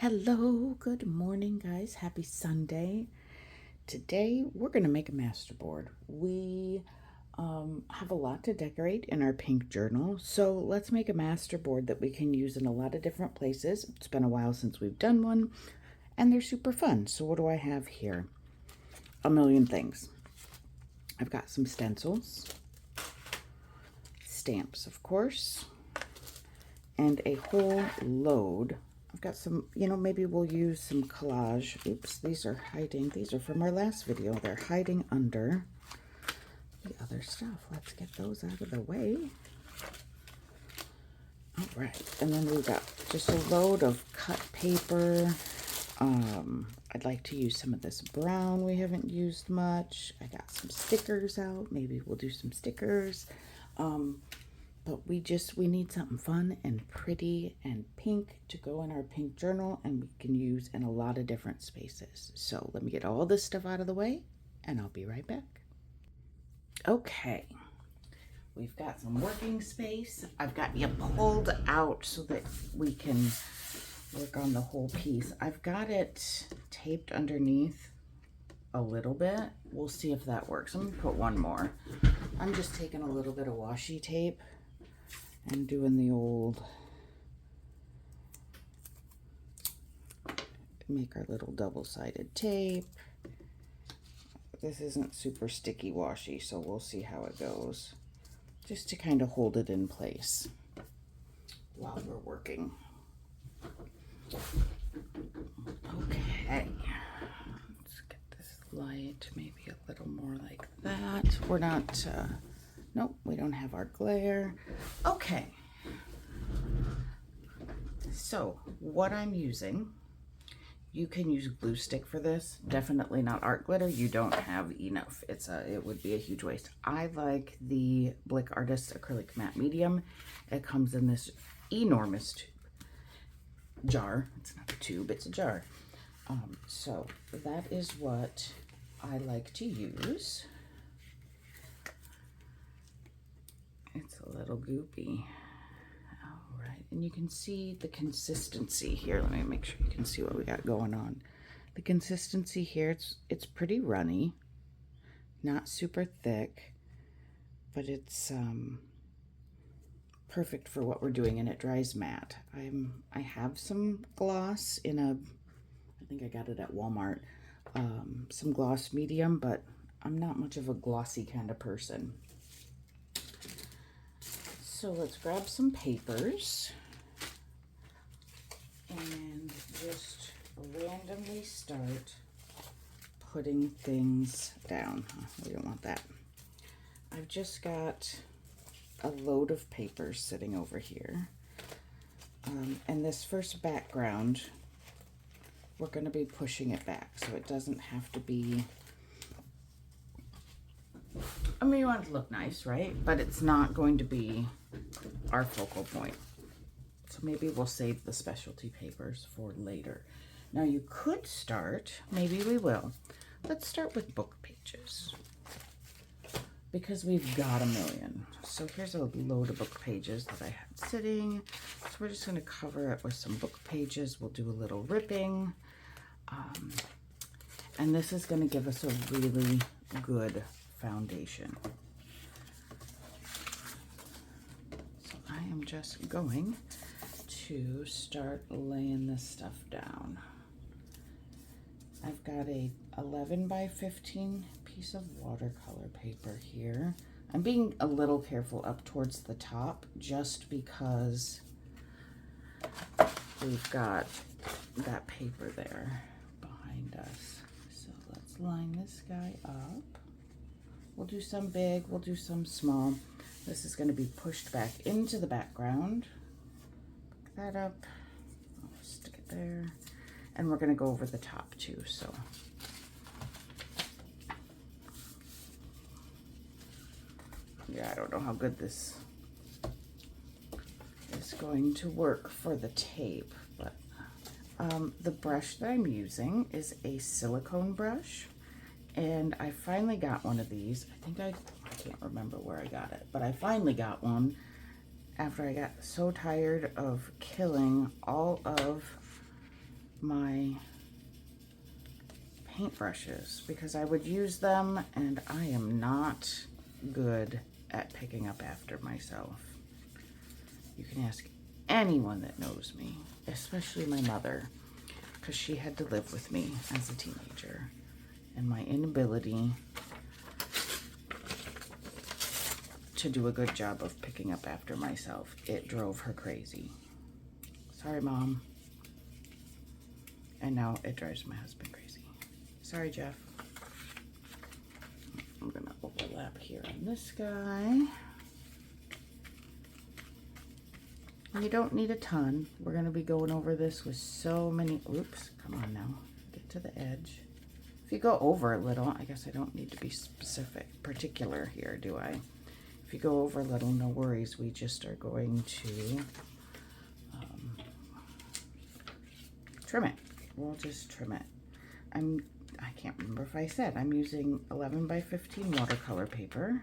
Hello, good morning, guys. Happy Sunday. Today we're going to make a master board. We have a lot to decorate in our pink journal, so let's make a master board that we can use in a lot of different places. It's been a while since we've done one, and they're super fun. So, what do I have here? A million things. I've got some stencils, stamps, of course, and a whole load. I've got some, maybe we'll use some collage. Oops, these are hiding. These are from our last video. They're hiding under the other stuff. Let's get those out of the way. All right, and then we've got just a load of cut paper. I'd like to use some of this brown we haven't used much. I got some stickers out. Maybe we'll do some stickers. But we need something fun and pretty and pink to go in our pink journal, and we can use in a lot of different spaces. So let me get all this stuff out of the way and I'll be right back. Okay, we've got some working space. I've got you pulled out so that we can work on the whole piece. I've got it taped underneath a little bit. We'll see if that works. I'm gonna put one more. I'm just taking a little bit of washi tape and doing the old, make our little double-sided tape. This isn't super sticky washi, so we'll see how it goes. Just to kind of hold it in place while we're working. Okay, let's get this light maybe a little more like that. We're not, nope, we don't have our glare. Okay, so what I'm using, you can use glue stick for this. Definitely not art glitter. You don't have enough. It would be a huge waste. I like the Blick Artist Acrylic Matte Medium. It comes in this enormous jar. It's not a tube, it's a jar. So that is what I like to use. It's a little goopy. All right, and you can see the consistency here. Let me make sure you can see what we got going on. The consistency here, it's pretty runny, not super thick, but it's perfect for what we're doing, and it dries matte. I have some gloss in I think I got it at Walmart, some gloss medium, but I'm not much of a glossy kind of person. So let's grab some papers and just randomly start putting things down. We don't want that. I've just got a load of papers sitting over here. And this first background, we're going to be pushing it back so it doesn't have to be, I mean, you want it to look nice, right? But it's not going to be our focal point. So maybe we'll save the specialty papers for later. Now you could start, maybe we will. Let's start with book pages because we've got a million. So here's a load of book pages that I had sitting. So we're just going to cover it with some book pages. We'll do a little ripping. And this is going to give us a really good foundation. So I am just going to start laying this stuff down. I've got a 11 by 15 piece of watercolor paper here. I'm being a little careful up towards the top just because we've got that paper there behind us. So let's line this guy up. We'll do some big, we'll do some small. This is going to be pushed back into the background. Pick that up. I'll stick it there. And we're going to go over the top too. So yeah, I don't know how good this is going to work for the tape, but the brush that I'm using is a silicone brush. And I finally got one of these. I think I can't remember where I got it, but I finally got one after I got so tired of killing all of my paintbrushes because I would use them, and I am not good at picking up after myself. You can ask anyone that knows me, especially my mother, because she had to live with me as a teenager, and my inability to do a good job of picking up after myself, it drove her crazy. Sorry, Mom. And now it drives my husband crazy. Sorry, Jeff. I'm gonna overlap here on this guy. You don't need a ton. We're gonna be going over this with so many, oops, come on now, get to the edge. If you go over a little, I guess I don't need to be particular here, do I? If you go over a little, no worries. We just are going to trim it. We'll just trim it. I can't remember if I said, I'm using 11 by 15 watercolor paper.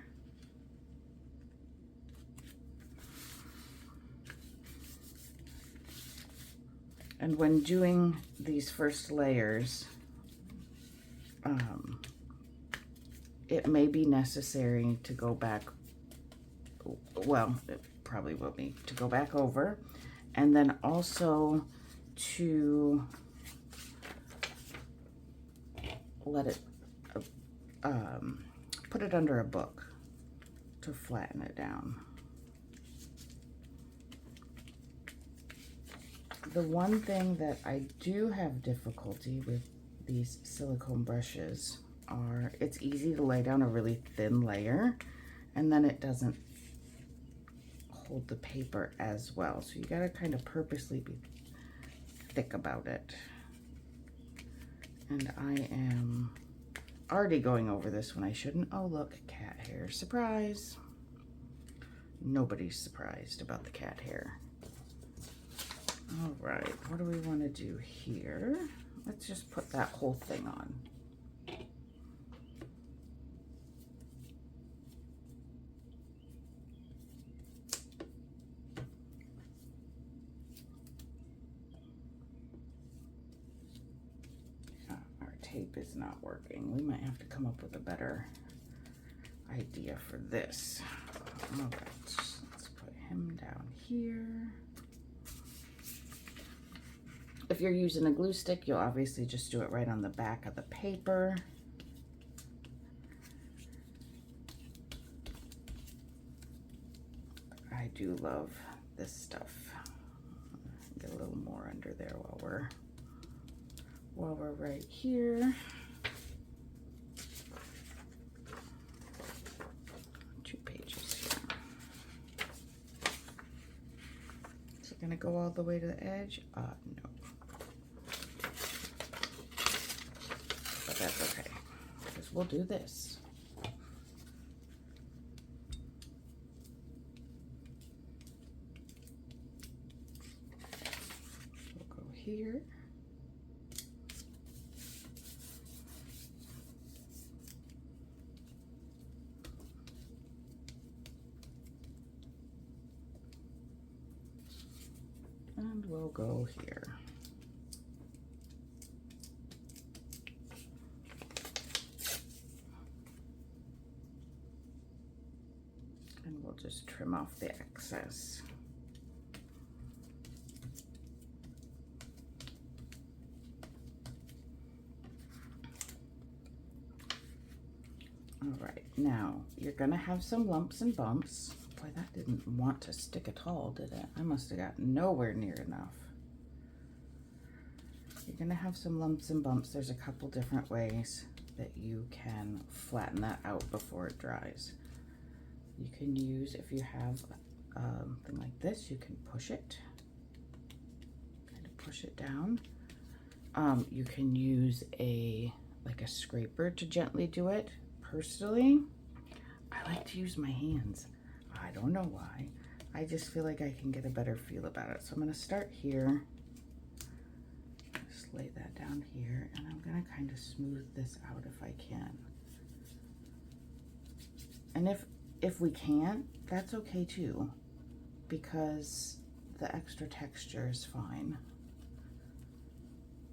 And when doing these first layers, it may be necessary to go back, well, it probably will be, to go back over, and then also to let it, put it under a book to flatten it down. The one thing that I do have difficulty with these silicone brushes are, it's easy to lay down a really thin layer and then it doesn't hold the paper as well. So you gotta kind of purposely be thick about it. And I am already going over this when I shouldn't. Oh look, cat hair, surprise. Nobody's surprised about the cat hair. All right, what do we want to do here? Let's just put that whole thing on. Our tape is not working. We might have to come up with a better idea for this. All right, let's put him down here. If you're using a glue stick, you'll obviously just do it right on the back of the paper. I do love this stuff. Get a little more under there while we're right here. 2 pages here. Is it gonna go all the way to the edge? No. But that's okay, because we'll do this. We'll go here. And we'll go here. And we'll just trim off the excess. All right, now you're gonna have some lumps and bumps. Boy, that didn't want to stick at all, did it? I must have gotten nowhere near enough. You're gonna have some lumps and bumps. There's a couple different ways that you can flatten that out before it dries. You can use, if you have something like this, you can push it, kind of push it down. You can use like a scraper to gently do it. Personally, I like to use my hands. I don't know why. I just feel like I can get a better feel about it. So I'm gonna start here. Just lay that down here, and I'm gonna kind of smooth this out if I can. And if we can't, that's okay too, because the extra texture is fine.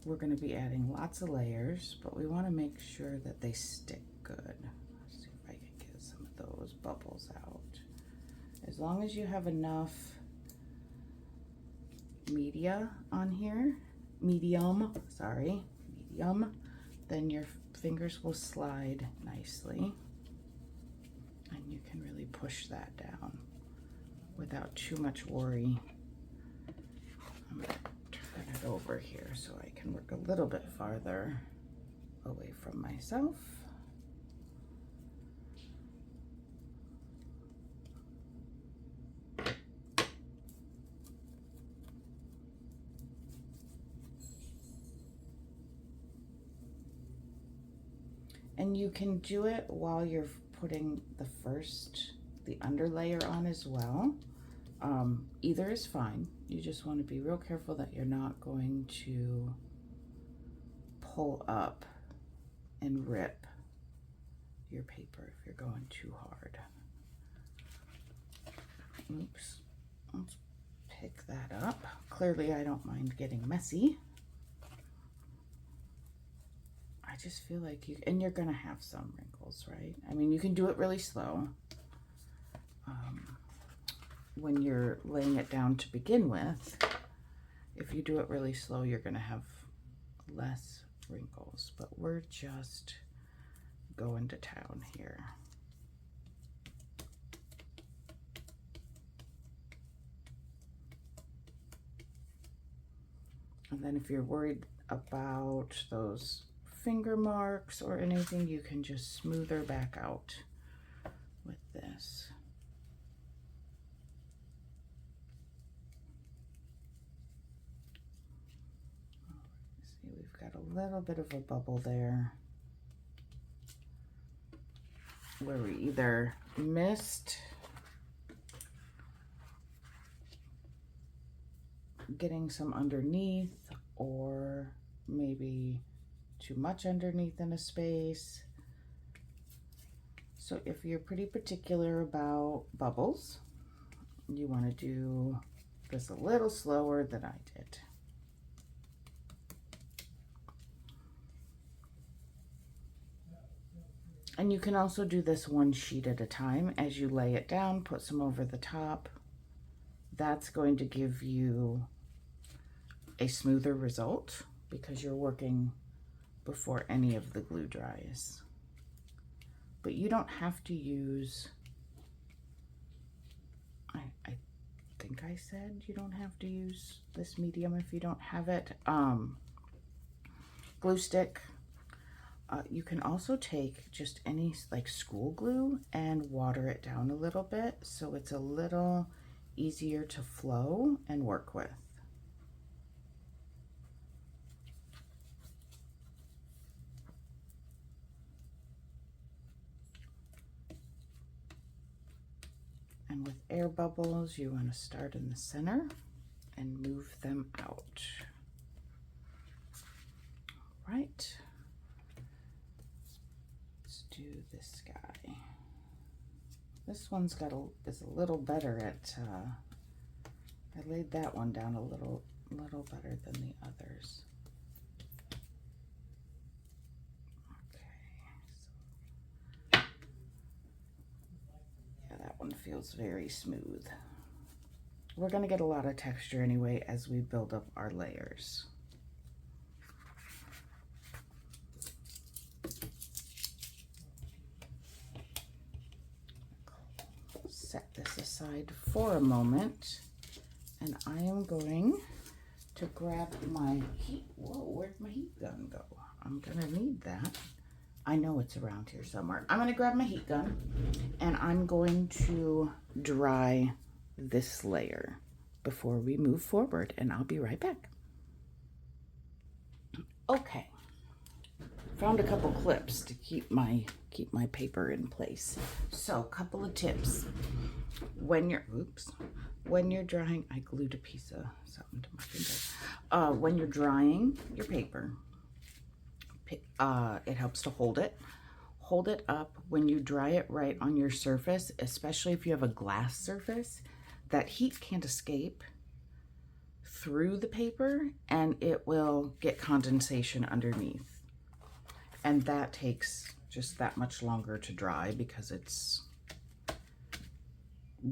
we're going to be adding lots of layers, but we want to make sure that they stick good. Let's see if I can get some of those bubbles out. As long as you have enough medium, then your fingers will slide nicely. And you can really push that down without too much worry. I'm going to turn it over here so I can work a little bit farther away from myself. And you can do it while you're putting the under layer on as well. Either is fine. You just want to be real careful that you're not going to pull up and rip your paper if you're going too hard. Oops, let's pick that up. Clearly I don't mind getting messy. I just feel like and you're gonna have some wrinkles, right? I mean, you can do it really slow. When you're laying it down to begin with, if you do it really slow, you're gonna have less wrinkles, but we're just going to town here. And then if you're worried about those finger marks or anything, you can just smoother back out with this. See, we've got a little bit of a bubble there where we either missed getting some underneath, or maybe too much underneath in a space. So if you're pretty particular about bubbles, you want to do this a little slower than I did. And you can also do this one sheet at a time. As you lay it down, put some over the top. That's going to give you a smoother result because you're working before any of the glue dries. But you don't have to use, I think I said you don't have to use this medium if you don't have it. Glue stick. You can also take just any like school glue and water it down a little bit so it's a little easier to flow and work with. And with air bubbles, you want to start in the center and move them out. All right. Let's do this guy. This one's is a little better at, I laid that one down a little better than the others. That one feels very smooth. We're going to get a lot of texture anyway as we build up our layers. Set this aside for a moment, and I am going to grab my heat. Whoa, where'd my heat gun go? I'm going to need that. I know it's around here somewhere. I'm going to grab my heat gun and I'm going to dry this layer before we move forward, and I'll be right back. Okay. Found a couple clips to keep my paper in place. So, a couple of tips. When you're drying, I glued a piece of something to my finger. When you're drying your paper, it helps to hold it. Hold it up when you dry it right on your surface, especially if you have a glass surface. That heat can't escape through the paper and it will get condensation underneath. And that takes just that much longer to dry because it's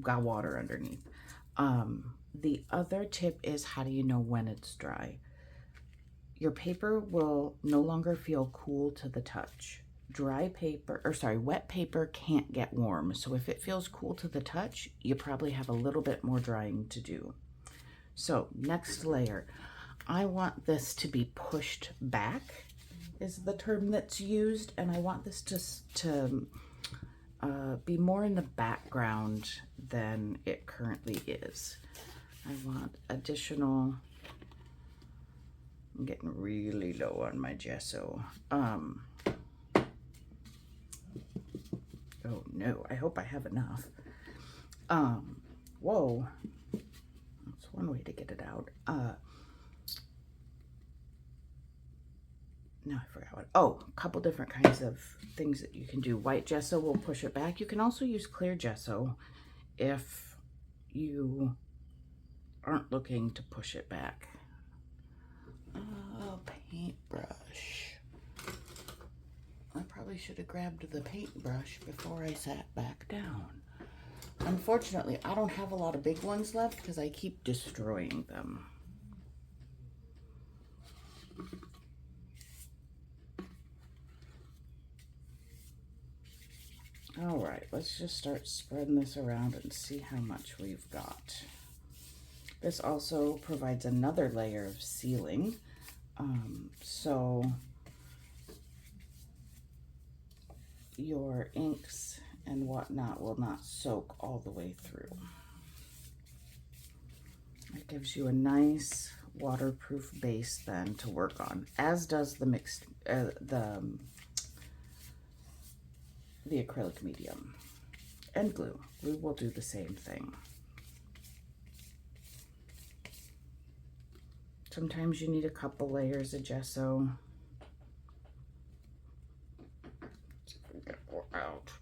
got water underneath. The other tip is, how do you know when it's dry? Your paper will no longer feel cool to the touch. Wet paper can't get warm. So if it feels cool to the touch, you probably have a little bit more drying to do. So next layer, I want this to be pushed back is the term that's used. And I want this to be more in the background than it currently is. I want additional, I'm getting really low on my gesso. Oh no, I hope I have enough. Whoa, that's one way to get it out. No, I forgot what. Oh, a couple different kinds of things that you can do. White gesso will push it back. You can also use clear gesso if you aren't looking to push it back. Oh, paintbrush. I probably should have grabbed the paintbrush before I sat back down. Unfortunately, I don't have a lot of big ones left because I keep destroying them. All right, let's just start spreading this around and see how much we've got. This also provides another layer of sealing. So your inks and whatnot will not soak all the way through. It gives you a nice waterproof base then to work on, as does the mixed, the acrylic medium. And glue. Glue will do the same thing. Sometimes you need a couple layers of gesso. Get more out,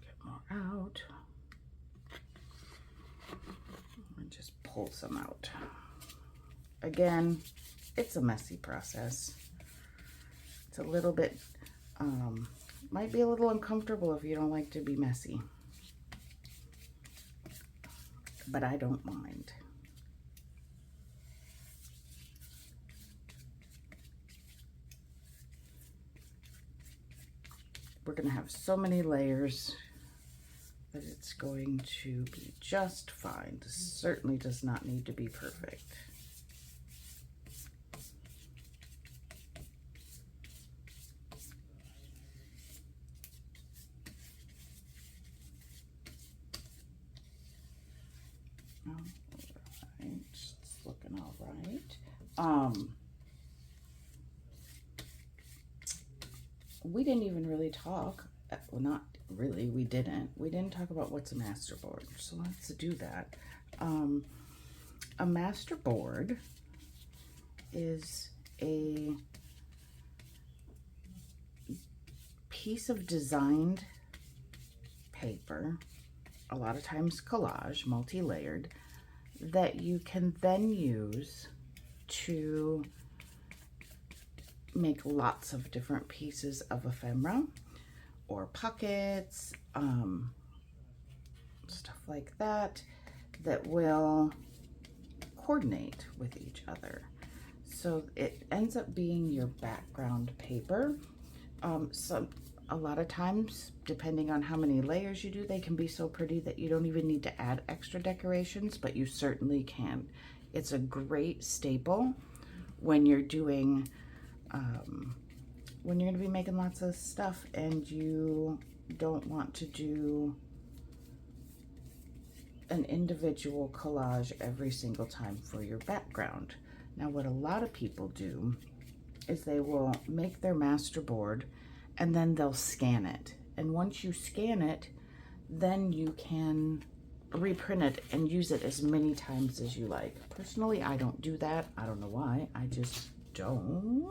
and just pull some out. Again, it's a messy process. It's a little bit, might be a little uncomfortable if you don't like to be messy, but I don't mind. We're going to have so many layers that it's going to be just fine. This certainly does not need to be perfect. All right, it's looking all right. We didn't even really talk, well, not really, we didn't talk about what's a master board, so let's do that. A master board is a piece of designed paper, a lot of times collage, multi-layered, that you can then use to make lots of different pieces of ephemera or pockets, stuff like that, that will coordinate with each other. So it ends up being your background paper. A lot of times, depending on how many layers you do, they can be so pretty that you don't even need to add extra decorations, but you certainly can. It's a great staple when you're doing when you're going to be making lots of stuff and you don't want to do an individual collage every single time for your background. Now, what a lot of people do is they will make their master board and then they'll scan it. And once you scan it, then you can reprint it and use it as many times as you like. Personally, I don't do that. I don't know why. I just don't.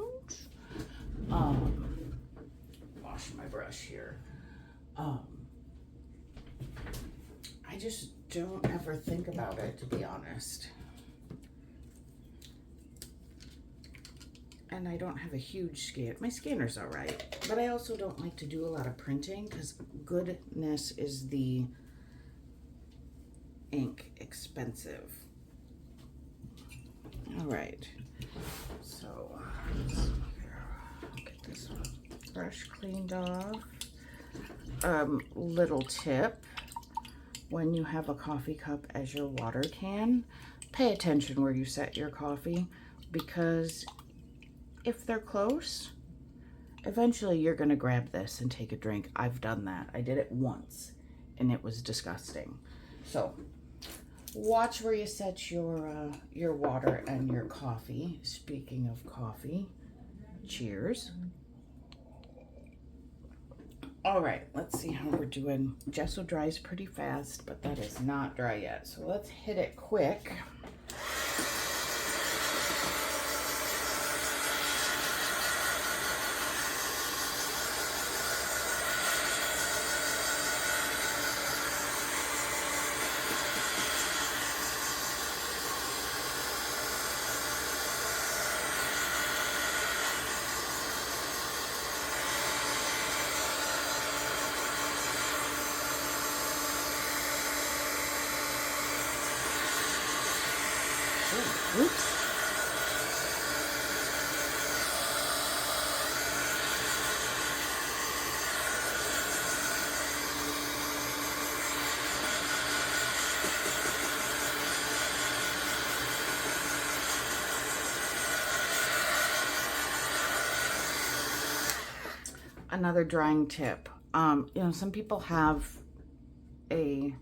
Wash my brush here. I just don't ever think about it, to be honest. and I don't have a huge scan. My scanner's all right, but I also don't like to do a lot of printing because goodness is the ink expensive. All right, so get this brush cleaned off. Little tip, when you have a coffee cup as your water can, pay attention where you set your coffee, because if they're close, eventually you're going to grab this and take a drink. I've done that. I did it once and it was disgusting. So watch where you set your water and your coffee. Speaking of coffee, cheers. All right, let's see how we're doing. Gesso dries pretty fast, but that is not dry yet. So let's hit it quick. Oops. Another drying tip. Some people have a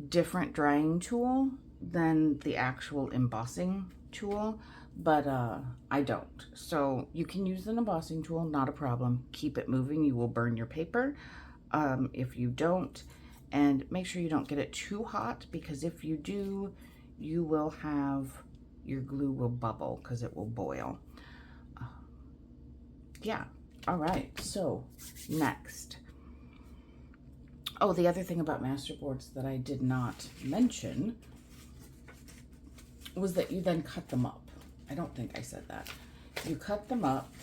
different drying tool than the actual embossing tool, but I don't. So you can use an embossing tool, not a problem. Keep it moving. You will burn your paper if you don't. And make sure you don't get it too hot, because if you do, you will have, your glue will bubble because it will boil. Yeah. All right, so next. Oh, the other thing about masterboards that I did not mention was that you then cut them up. I don't think I said that. You cut them up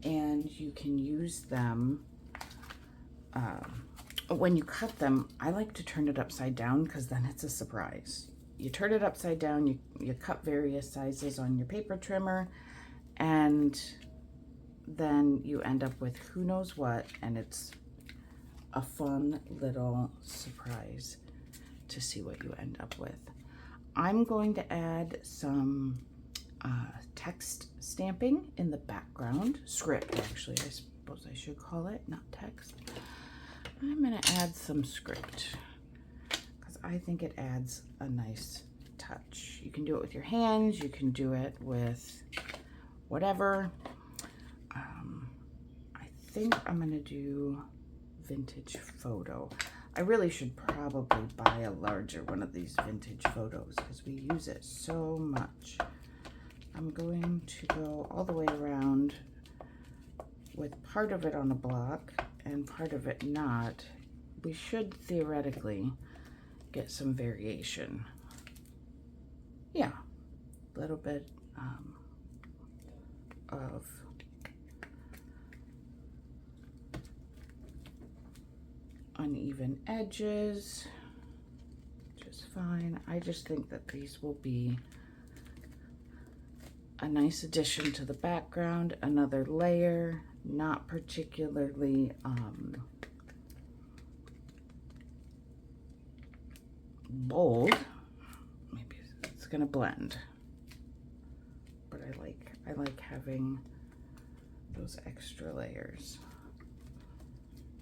and you can use them. When you cut them, I like to turn it upside down because then it's a surprise. You turn it upside down, you cut various sizes on your paper trimmer, and then you end up with who knows what, and it's a fun little surprise to see what you end up with. I'm going to add some text stamping in the background. Script, actually, I suppose I should call it, not text. I'm going to add some script because I think it adds a nice touch. You can do it with your hands, you can do it with whatever. I think I'm going to do vintage photo. I really should probably buy a larger one of these vintage photos because we use it so much. I'm going to go all the way around with part of it on a block and part of it not. We should theoretically get some variation. Yeah, a little bit of uneven edges, just fine. I just think that these will be a nice addition to the background, another layer, not particularly bold. Maybe it's gonna blend, but I like having those extra layers.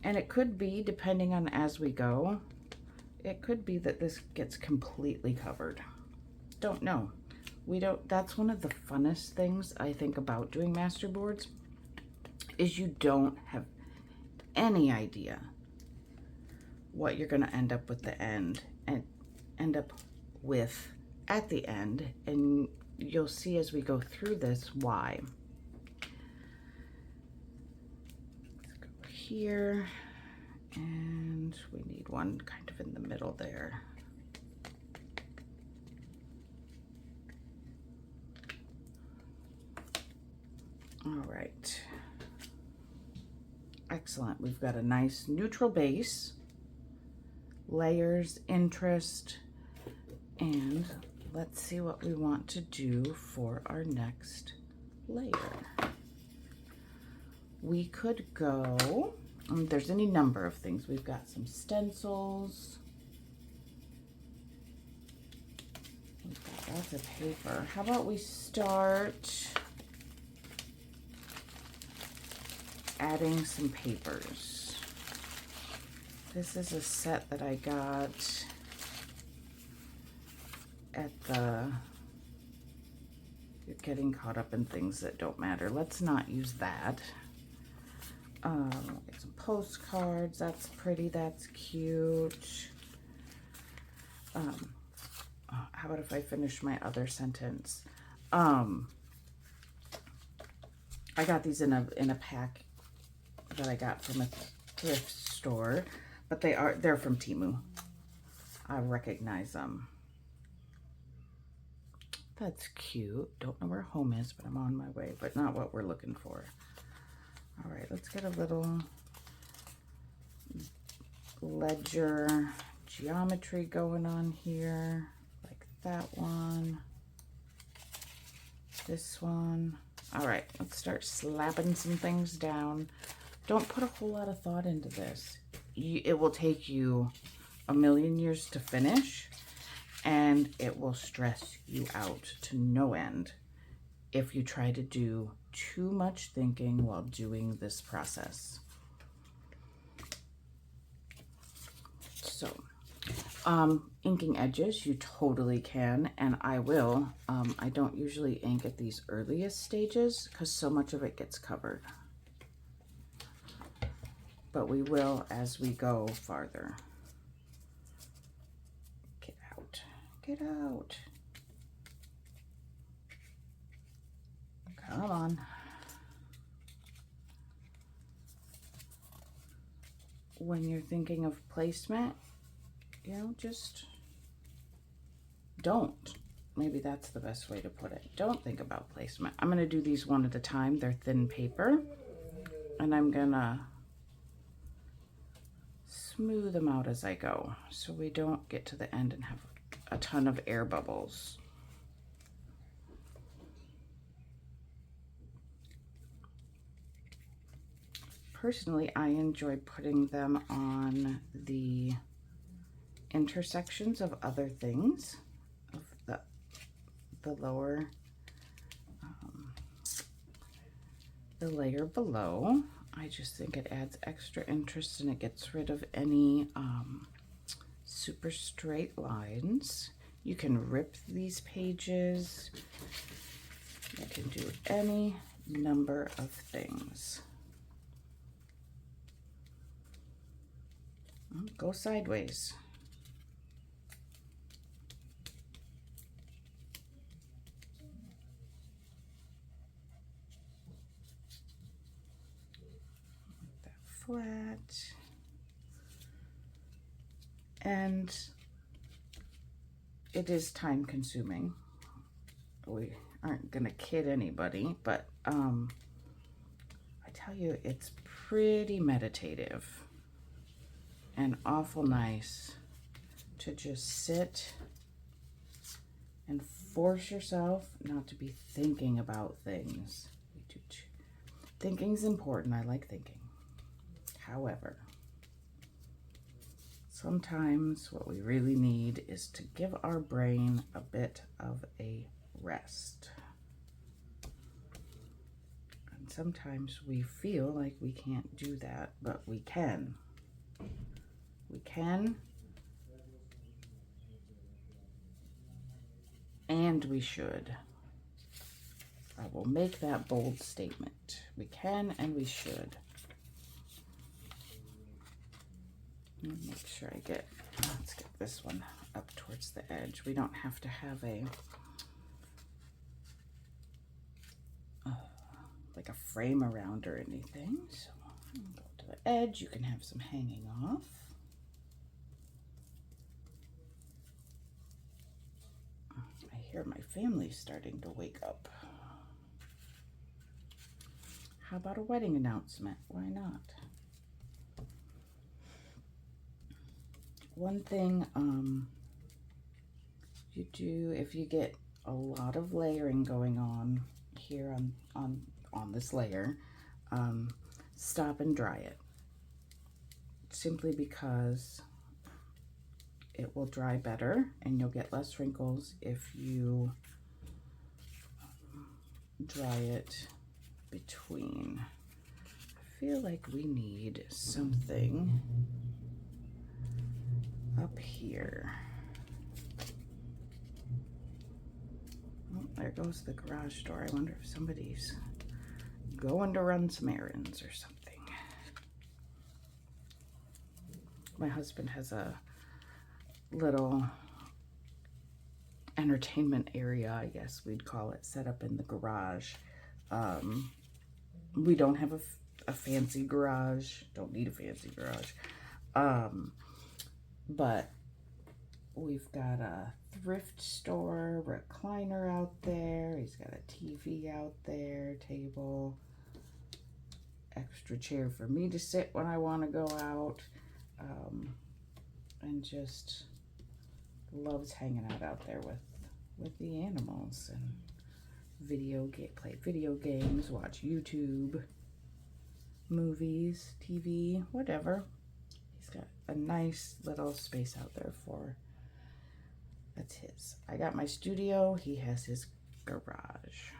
And it could be, depending on as we go, it could be that this gets completely covered. Don't know. That's one of the funnest things I think about doing masterboards, is you don't have any idea what you're gonna end up with at the end, and you'll see as we go through this why. Here, and we need one kind of in the middle there. All right. Excellent. We've got a nice neutral base, layers, interest, and let's see what we want to do for our next layer. We could go, there's any number of things. We've got some stencils. We've got lots of paper. How about we start adding some papers? This is a set that I got at the, you're getting caught up in things that don't matter. Let's not use that. Get some postcards. That's pretty. That's cute. How about if I finish my other sentence? I got these in a pack that I got from a thrift store, but they're from Temu. I recognize them. That's cute. Don't know where home is, but I'm on my way, but not what we're looking for. All right, let's get a little ledger geometry going on here, like that one, this one. All right, let's start slapping some things down. Don't put a whole lot of thought into this. It will take you a million years to finish, and it will stress you out to no end if you try to do too much thinking while doing this process. So, inking edges, you totally can, and I will. I don't usually ink at these earliest stages because so much of it gets covered. But we will as we go farther. Get out. Get out. Come on. When you're thinking of placement, you know, just don't. Maybe that's the best way to put it. Don't think about placement. I'm going to do these one at a time. They're thin paper. And I'm going to smooth them out as I go so we don't get to the end and have a ton of air bubbles. Personally, I enjoy putting them on the intersections of other things, of the lower, the layer below. I just think it adds extra interest and it gets rid of any super straight lines. You can rip these pages. You can do any number of things. Go sideways. Make that flat. And it is time consuming. We aren't gonna kid anybody, but I tell you, it's pretty meditative and awful nice to just sit and force yourself not to be thinking about things. Thinking's important. I like thinking. However, sometimes what we really need is to give our brain a bit of a rest. And sometimes we feel like we can't do that, but we can. We can, and we should. I will make that bold statement. We can and we should. Let me make sure I get, let's get this one up towards the edge. We don't have to have a, like a frame around or anything. So go to the edge. You can have some hanging off. I hear my family starting to wake up. How about a wedding announcement? Why not? One thing you do if you get a lot of layering going on here on this layer, stop and dry it. Simply because it will dry better and you'll get less wrinkles if you dry it between. I feel like we need something up here. Oh, there goes the garage door. I wonder if somebody's going to run some errands or something. My husband has a little entertainment area, I guess we'd call it, set up in the garage. We don't have a fancy garage, don't need a fancy garage, but we've got a thrift store recliner out there. He's got a TV out there, table, extra chair for me to sit when I want to go out, and just loves hanging out there with the animals and play video games, watch YouTube, movies, TV, whatever. He's got a nice little space out there that's his. I got my studio, he has his garage.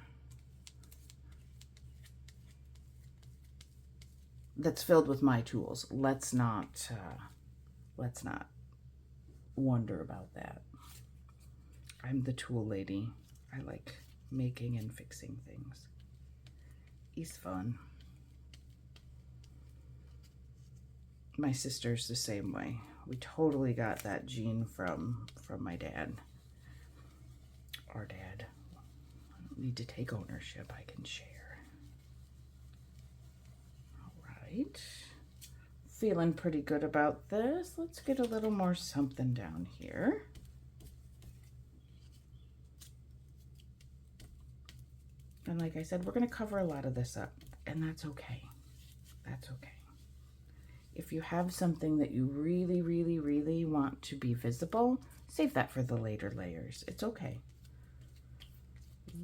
That's filled with my tools. Let's not wonder about that. I'm the tool lady. I like making and fixing things. He's fun. My sister's the same way. We totally got that gene from my dad. Our dad. I don't need to take ownership. I can share. All right. Feeling pretty good about this. Let's get a little more something down here. And like I said, we're going to cover a lot of this up, and that's okay. That's okay. If you have something that you really, really, really want to be visible, save that for the later layers. It's okay.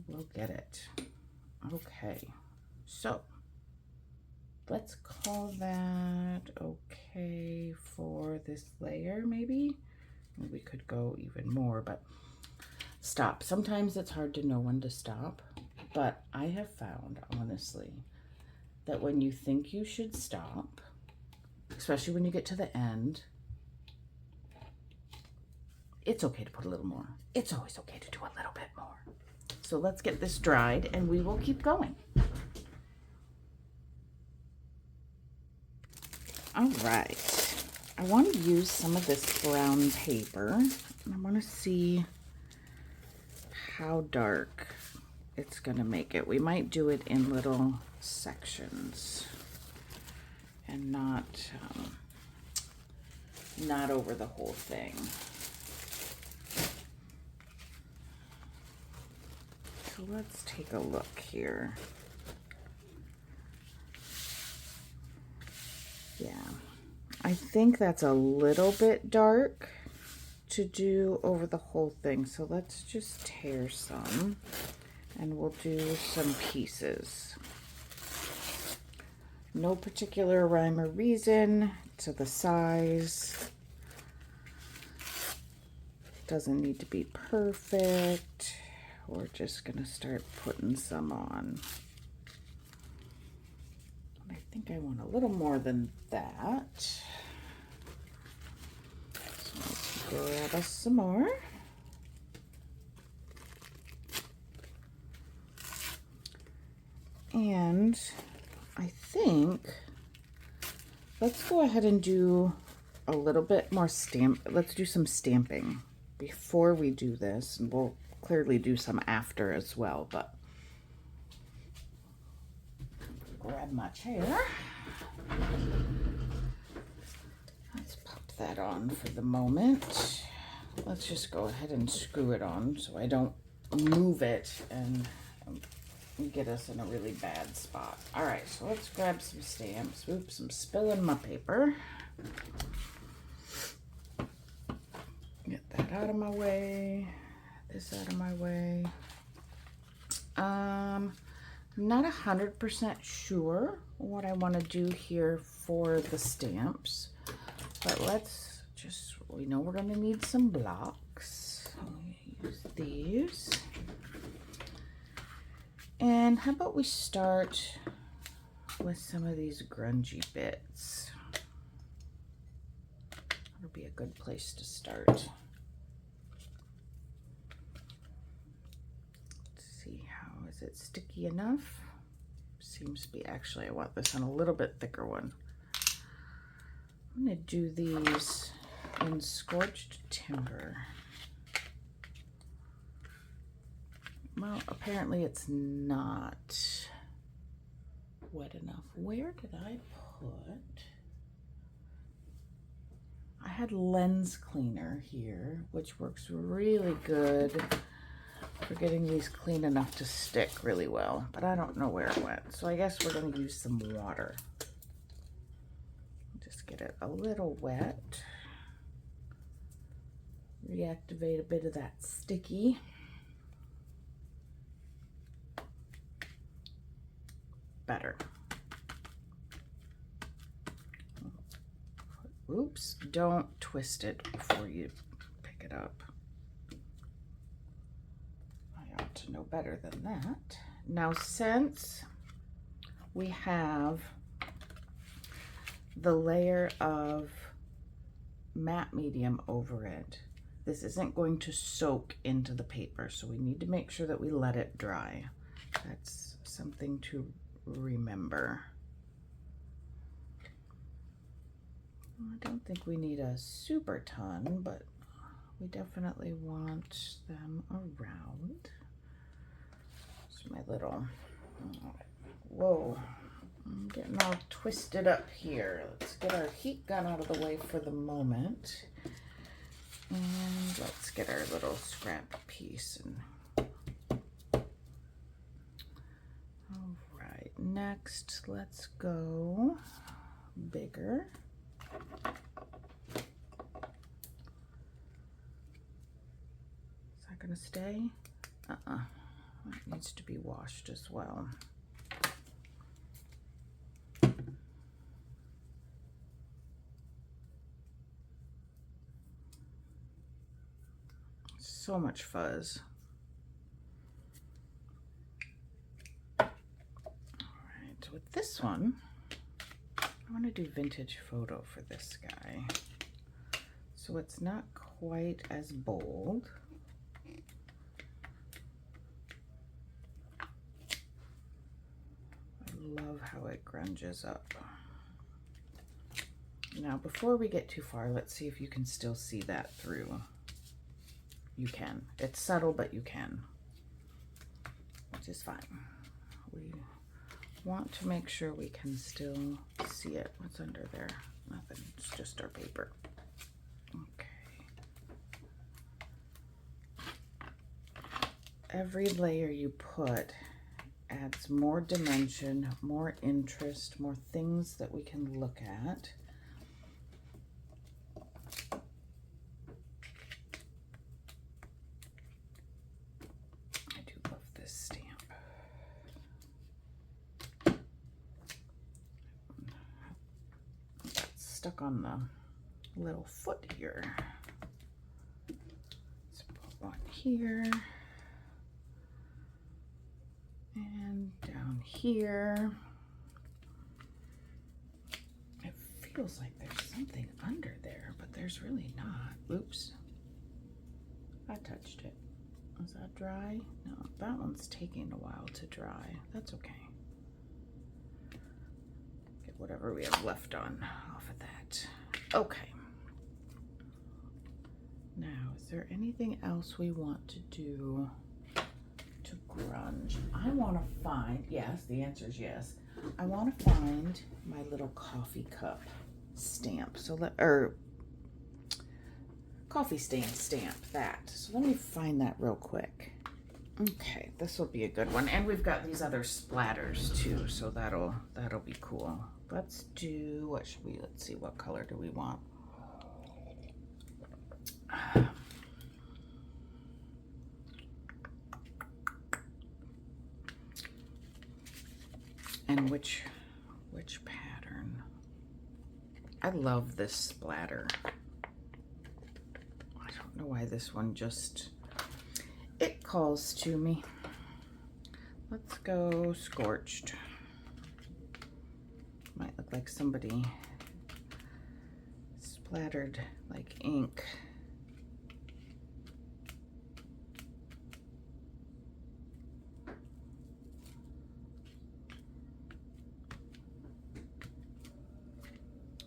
We'll get it. Okay. So let's call that okay for this layer, maybe. We could go even more, but stop. Sometimes it's hard to know when to stop, but I have found, honestly, that when you think you should stop, especially when you get to the end, it's okay to put a little more. It's always okay to do a little bit more. So let's get this dried and we will keep going. All right, I want to use some of this brown paper, and I want to see how dark it's going to make it. We might do it in little sections and not over the whole thing. So let's take a look here. Yeah, I think that's a little bit dark to do over the whole thing. So let's just tear some and we'll do some pieces. No particular rhyme or reason to the size. Doesn't need to be perfect. We're just gonna start putting some on. I think I want a little more than that. So let's grab us some more. And I think let's go ahead and do a little bit more let's do some stamping before we do this, and we'll clearly do some after as well, but grab my chair. Let's pop that on for the moment. Let's just go ahead and screw it on so I don't move it and get us in a really bad spot. All right, so let's grab some stamps. Oops, I'm spilling my paper. Get that out of my way. This out of my way. Not 100% sure what I want to do here for the stamps, but let's just, we know we're going to need some blocks. I'll use these. And how about we start with some of these grungy bits? That'll be a good place to start. Let's see, how is it sticky enough? Seems to be. Actually, I want this on a little bit thicker one. I'm going to do these in scorched timber. Well, apparently it's not wet enough. Where did I put? I had lens cleaner here, which works really good for getting these clean enough to stick really well, but I don't know where it went. So I guess we're going to use some water. Just get it a little wet. Reactivate a bit of that sticky. Better. Oops, don't twist it before you pick it up. I ought to know better than that. Now, since we have the layer of matte medium over it, this isn't going to soak into the paper, so we need to make sure that we let it dry. That's something to remember. I don't think we need a super ton, but we definitely want them around. It's my little, whoa, I'm getting all twisted up here. Let's get our heat gun out of the way for the moment. And let's get our little scrap piece. And all right, next let's go bigger. Is that gonna stay? It needs to be washed as well. So much fuzz. All right, with this one, I want to do vintage photo for this guy. So it's not quite as bold. I love how it grunges up. Now, before we get too far, let's see if you can still see that through. You can. It's subtle, but you can, which is fine. We want to make sure we can still see it. What's under there? Nothing. It's just our paper. Okay. Every layer you put adds more dimension, more interest, more things that we can look at. Stuck on the little foot here. Let's put one here and down here. It feels like there's something under there, but there's really not. Oops, I touched it. Is that dry? No, that one's taking a while to dry. That's okay. Whatever we have left on off of that. Okay. Now, is there anything else we want to do to grunge? I want to find, yes, the answer is yes. I want to find my little coffee cup stamp. So coffee stain stamp, that. So let me find that real quick. Okay, this will be a good one. And we've got these other splatters too, so that'll be cool. Let's do, what should we, let's see, what color do we want? And which pattern? I love this splatter. I don't know why this one just, it calls to me. Let's go scorched. Might look like somebody splattered like ink.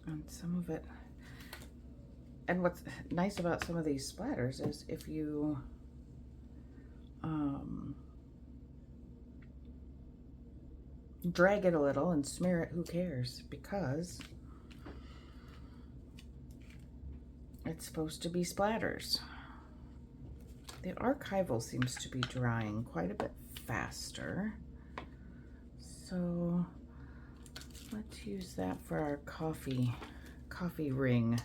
And some of it, and what's nice about some of these splatters is if you drag it a little and smear it, who cares? Because it's supposed to be splatters. The archival seems to be drying quite a bit faster. So let's use that for our coffee ring.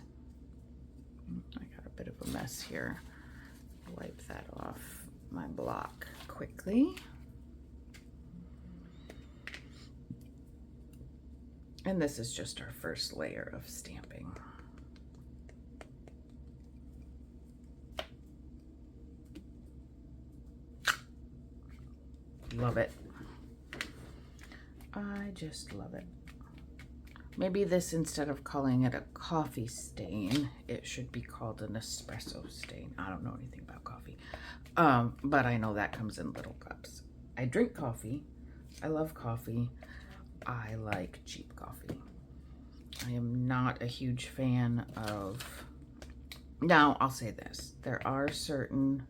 I got a bit of a mess here. Wipe that off my block quickly. And this is just our first layer of stamping. Love it. I just love it. Maybe this, instead of calling it a coffee stain, it should be called an espresso stain. I don't know anything about coffee. But I know that comes in little cups. I drink coffee. I love coffee. I like cheap coffee. I am not a huge fan of, now I'll say this, there are certain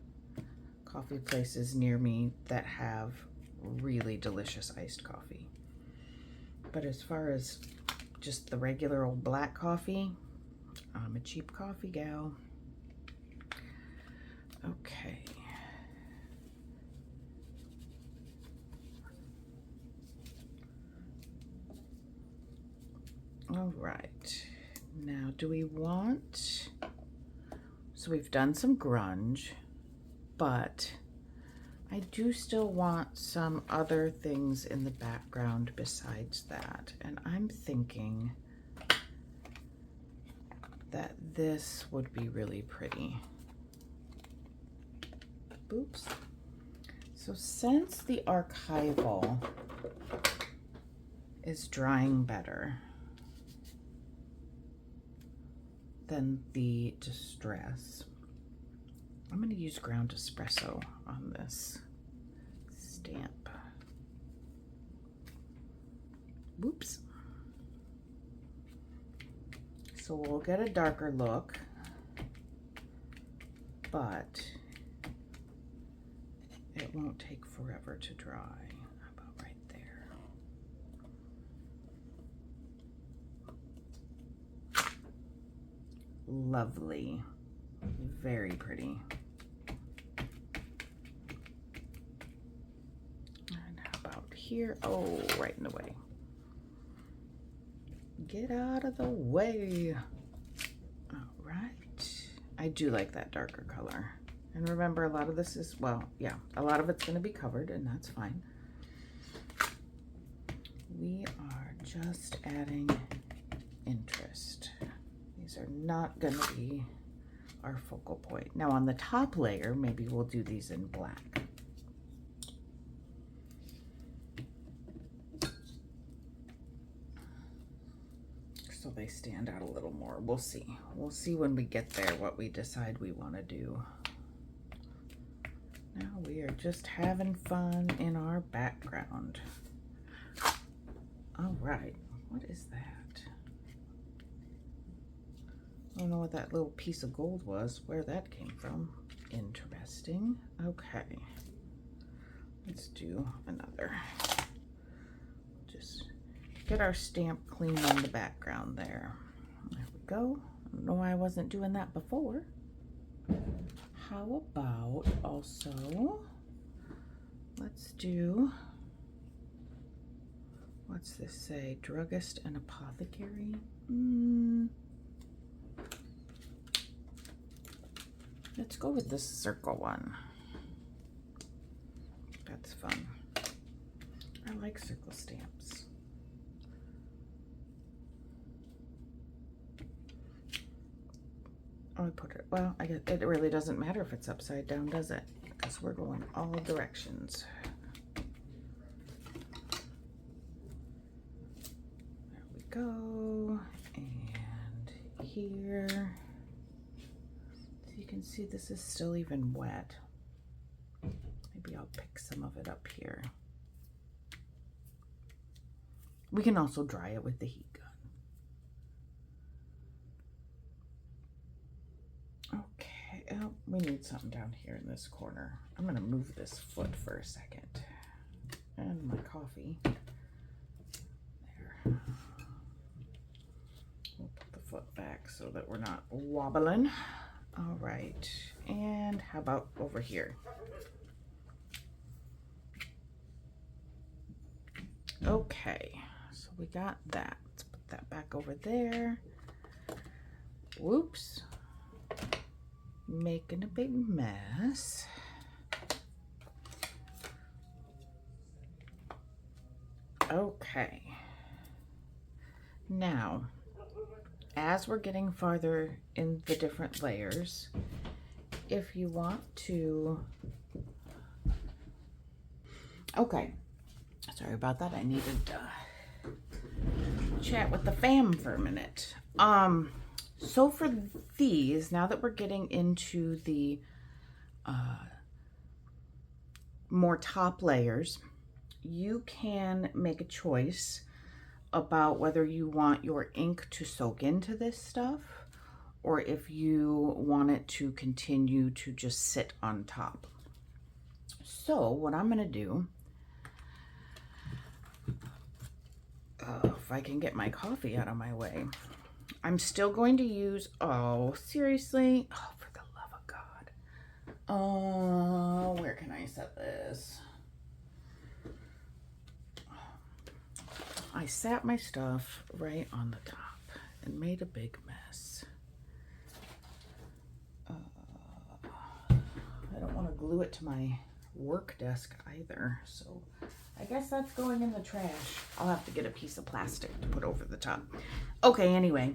coffee places near me that have really delicious iced coffee. But as far as just the regular old black coffee, I'm a cheap coffee gal. Okay. All right. Now, do we want, so we've done some grunge, but I do still want some other things in the background besides that. And I'm thinking that this would be really pretty. Oops. So since the archival is drying better than the distress, I'm going to use ground espresso on this stamp. Whoops. So we'll get a darker look, but it won't take forever to dry. How about right there? Lovely. Very pretty. And how about here? Oh, right in the way. Get out of the way. All right. I do like that darker color. And remember, a lot of this is, well, yeah, a lot of it's going to be covered, and that's fine. We are just adding interest. These are not going to be our focal point. Now on the top layer, maybe we'll do these in black. So they stand out a little more. We'll see. We'll see when we get there what we decide we want to do. Now we are just having fun in our background. All right, what is that? I don't know what that little piece of gold was, where that came from. Interesting. Okay, let's do another. Just get our stamp clean on the background there. There we go. I don't know why I wasn't doing that before. How about also let's do, what's this say? Druggist and apothecary? Let's go with this circle one. That's fun. I like circle stamps. Oh, I put it, well, I guess it really doesn't matter if it's upside down, does it? Because we're going all directions. There we go. And here. So you can see this is still even wet. Maybe I'll pick some of it up here. We can also dry it with the heat gun. Okay, oh, we need something down here in this corner. I'm gonna move this foot for a second. And my coffee. There. We'll put the foot back so that we're not wobbling. All right, and how about over here? Okay, so we got that. Let's put that back over there. Whoops. Making a big mess. Okay. Now, as we're getting farther in the different layers, if you want to... Okay. Sorry about that. I needed to chat with the fam for a minute. So for these, now that we're getting into the more top layers, you can make a choice about whether you want your ink to soak into this stuff or if you want it to continue to just sit on top. So what I'm going to do, if I can get my coffee out of my way, I'm still going to use, oh, seriously? Oh, for the love of God. Oh, where can I set this? I sat my stuff right on the top and made a big mess. I don't want to glue it to my work desk either, so I guess that's going in the trash. I'll have to get a piece of plastic to put over the top. Okay, anyway,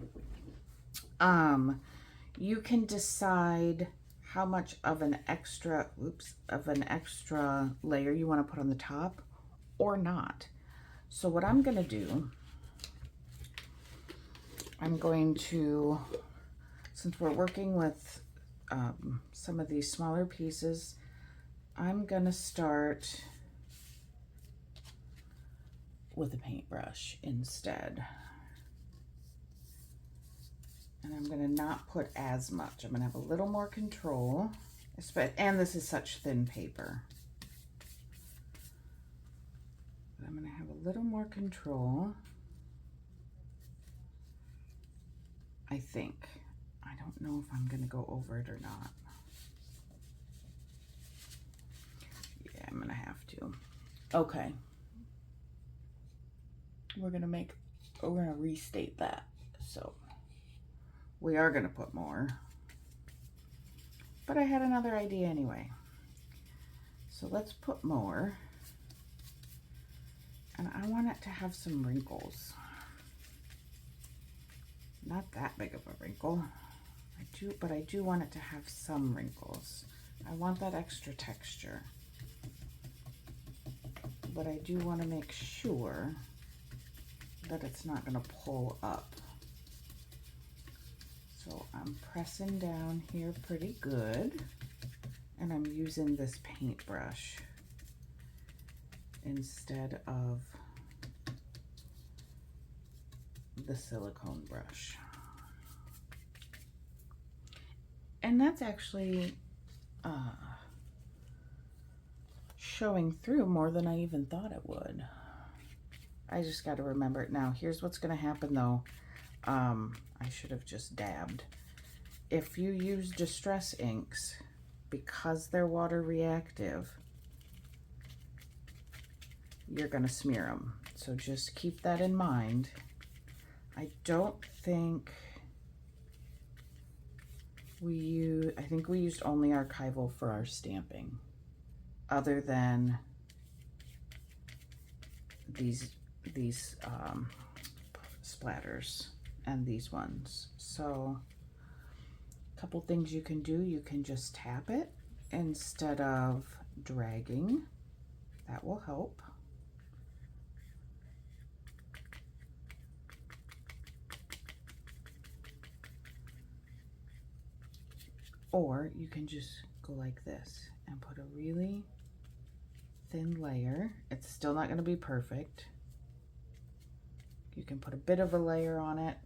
you can decide how much of an extra, layer you want to put on the top or not. So what I'm going to do, I'm going to, since we're working with some of these smaller pieces, I'm going to start with a paintbrush instead. And I'm going to not put as much. I'm going to have a little more control. And this is such thin paper. I'm going to have a little more control. I think. I don't know if I'm going to go over it or not. Yeah, I'm going to have to. Okay. We're going to restate that. So we are going to put more. But I had another idea anyway. So let's put more. And I want it to have some wrinkles. Not that big of a wrinkle. But I do want it to have some wrinkles. I want that extra texture. But I do want to make sure that it's not going to pull up. So I'm pressing down here pretty good. And I'm using this paintbrush instead of the silicone brush. And that's actually showing through more than I even thought it would. I just got to remember it now. Here's what's going to happen though. I should have just dabbed. If you use distress inks, because they're water reactive, you're going to smear them. So just keep that in mind. I don't think I think we used only archival for our stamping, other than these splatters and these ones. So a couple things you can do: you can just tap it instead of dragging. That will help. Or you can just go like this and put a really thin layer. It's still not going to be perfect. You can put a bit of a layer on it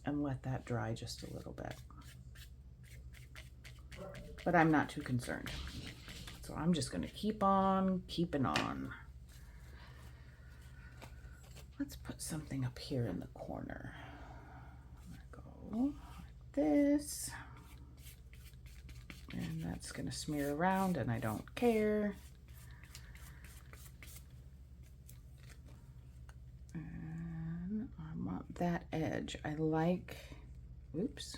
and let that dry just a little bit. But I'm not too concerned. So I'm just going to keep on keeping on. Let's put something up here in the corner. I'm going to go like this. And that's going to smear around, and I don't care. And I want that edge. I like, oops.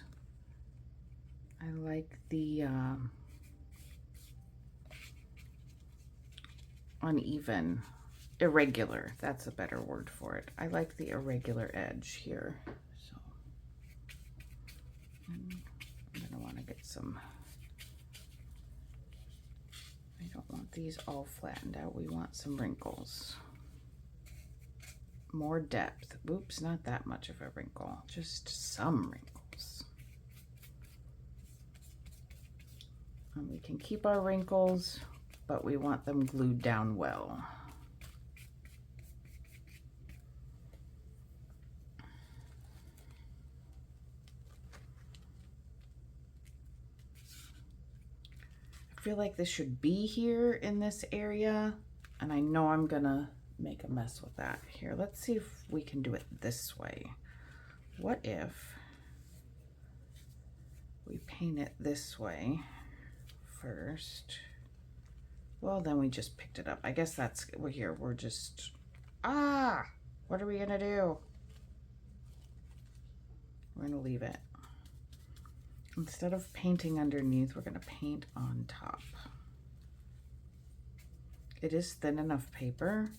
I like the uneven, irregular. That's a better word for it. I like the irregular edge here. So I'm going to want to get some. I don't want these all flattened out. We want some wrinkles. More depth. Oops, not that much of a wrinkle. Just some wrinkles. And we can keep our wrinkles, but we want them glued down well. I feel like this should be here in this area, and I know I'm gonna make a mess with that. Here, let's see if we can do it this way. What if we paint it this way first? Well, then we just picked it up. I guess that's, we're here, we're just, what are we gonna do? We're gonna leave it. Instead of painting underneath, we're gonna paint on top. It is thin enough paper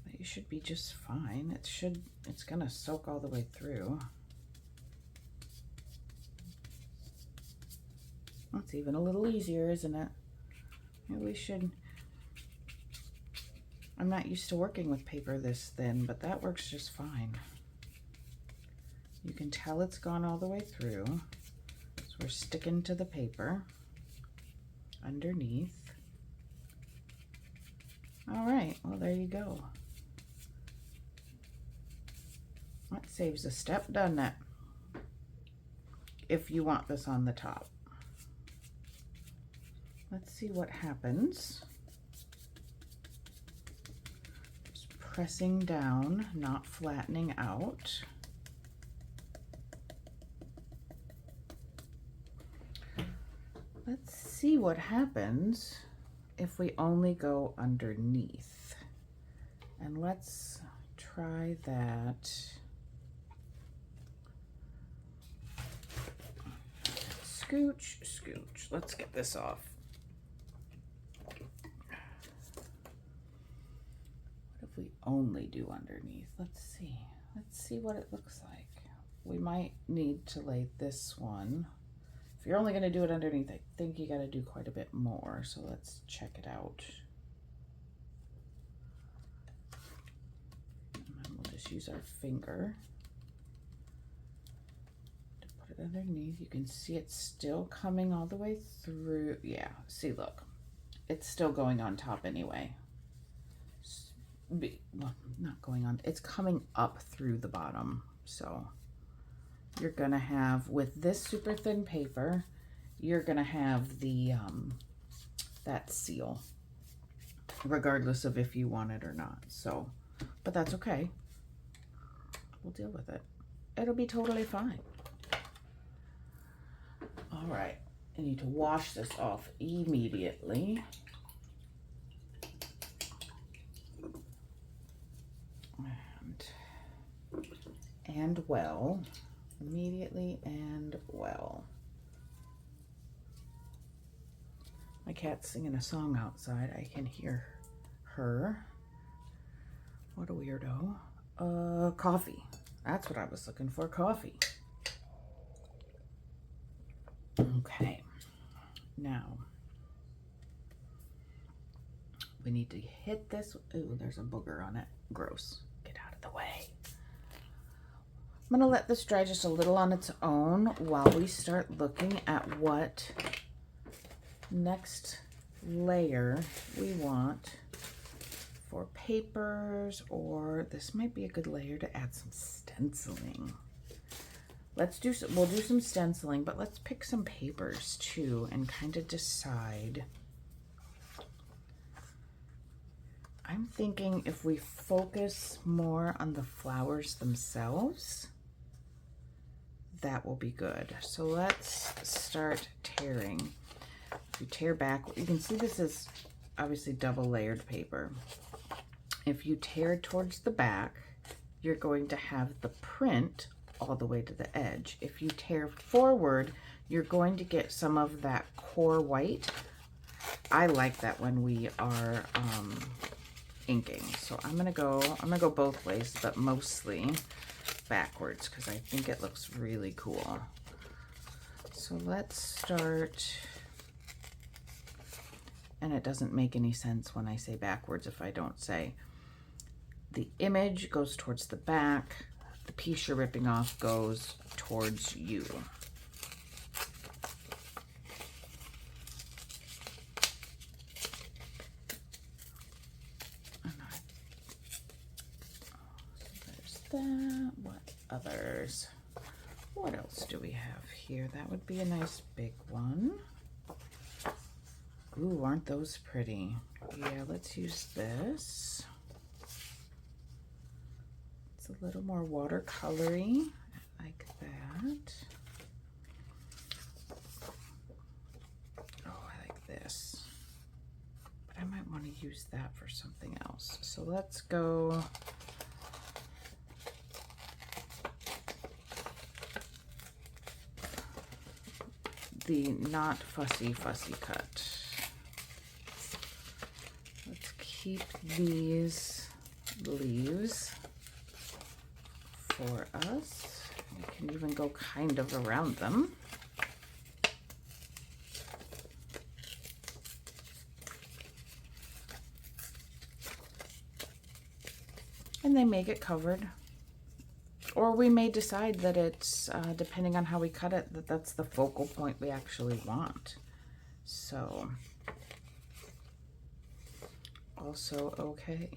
that you should be just fine. It's gonna soak all the way through. That's even a little easier, isn't it? Maybe we should, I'm not used to working with paper this thin, but that works just fine. You can tell it's gone all the way through. So we're sticking to the paper underneath. All right, well, there you go. That saves a step, doesn't it? If you want this on the top. Let's see what happens. Just pressing down, not flattening out. Let's see what happens if we only go underneath. And let's try that. Scooch, scooch. Let's get this off. What if we only do underneath? Let's see what it looks like. We might need to lay this one. If you're only going to do it underneath, I think you got to do quite a bit more. So let's check it out. And then we'll just use our finger to put it underneath. You can see it's still coming all the way through. Yeah, see, look, it's still going on top anyway. Well, not going on, it's coming up through the bottom. So you're gonna have, with this super thin paper, you're gonna have the that seal, regardless of if you want it or not. So, but that's okay. We'll deal with it. It'll be totally fine. All right, I need to wash this off immediately. and well. Immediately and well. My cat's singing a song outside. I can hear her. What a weirdo. Coffee. That's what I was looking for, coffee. Okay. Now, we need to hit this. Ooh, there's a booger on it. Gross. Get out of the way. I'm gonna let this dry just a little on its own while we start looking at what next layer we want for papers, or this might be a good layer to add some stenciling. We'll do some stenciling, but let's pick some papers too and kind of decide. I'm thinking if we focus more on the flowers themselves, that will be good. So let's start tearing. If you tear back, you can see this is obviously double layered paper. If you tear towards the back, you're going to have the print all the way to the edge. If you tear forward, you're going to get some of that core white. I like that when we are inking. So I'm gonna go both ways, but mostly backwards because I think it looks really cool. So let's start, and it doesn't make any sense when I say backwards if I don't say the image goes towards the back, the piece you're ripping off goes towards you. That. What others? What else do we have here? That would be a nice big one. Ooh, aren't those pretty? Yeah, let's use this. It's a little more watercolory. I like that. Oh, I like this. But I might want to use that for something else. So let's go. The not fussy cut. Let's keep these leaves for us. We can even go kind of around them. And they may get covered. Or we may decide that it's, depending on how we cut it, that that's the focal point we actually want. So, also okay.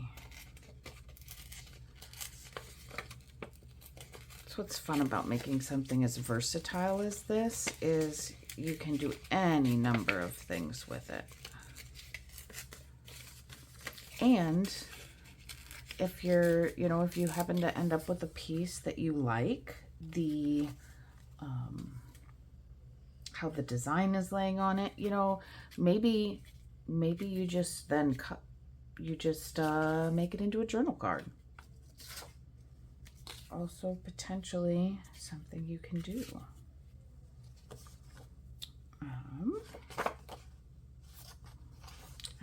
That's what's fun about making something as versatile as this, is you can do any number of things with it. And if you're, if you happen to end up with a piece that you like, the, how the design is laying on it, maybe you just then make it into a journal card. Also potentially something you can do.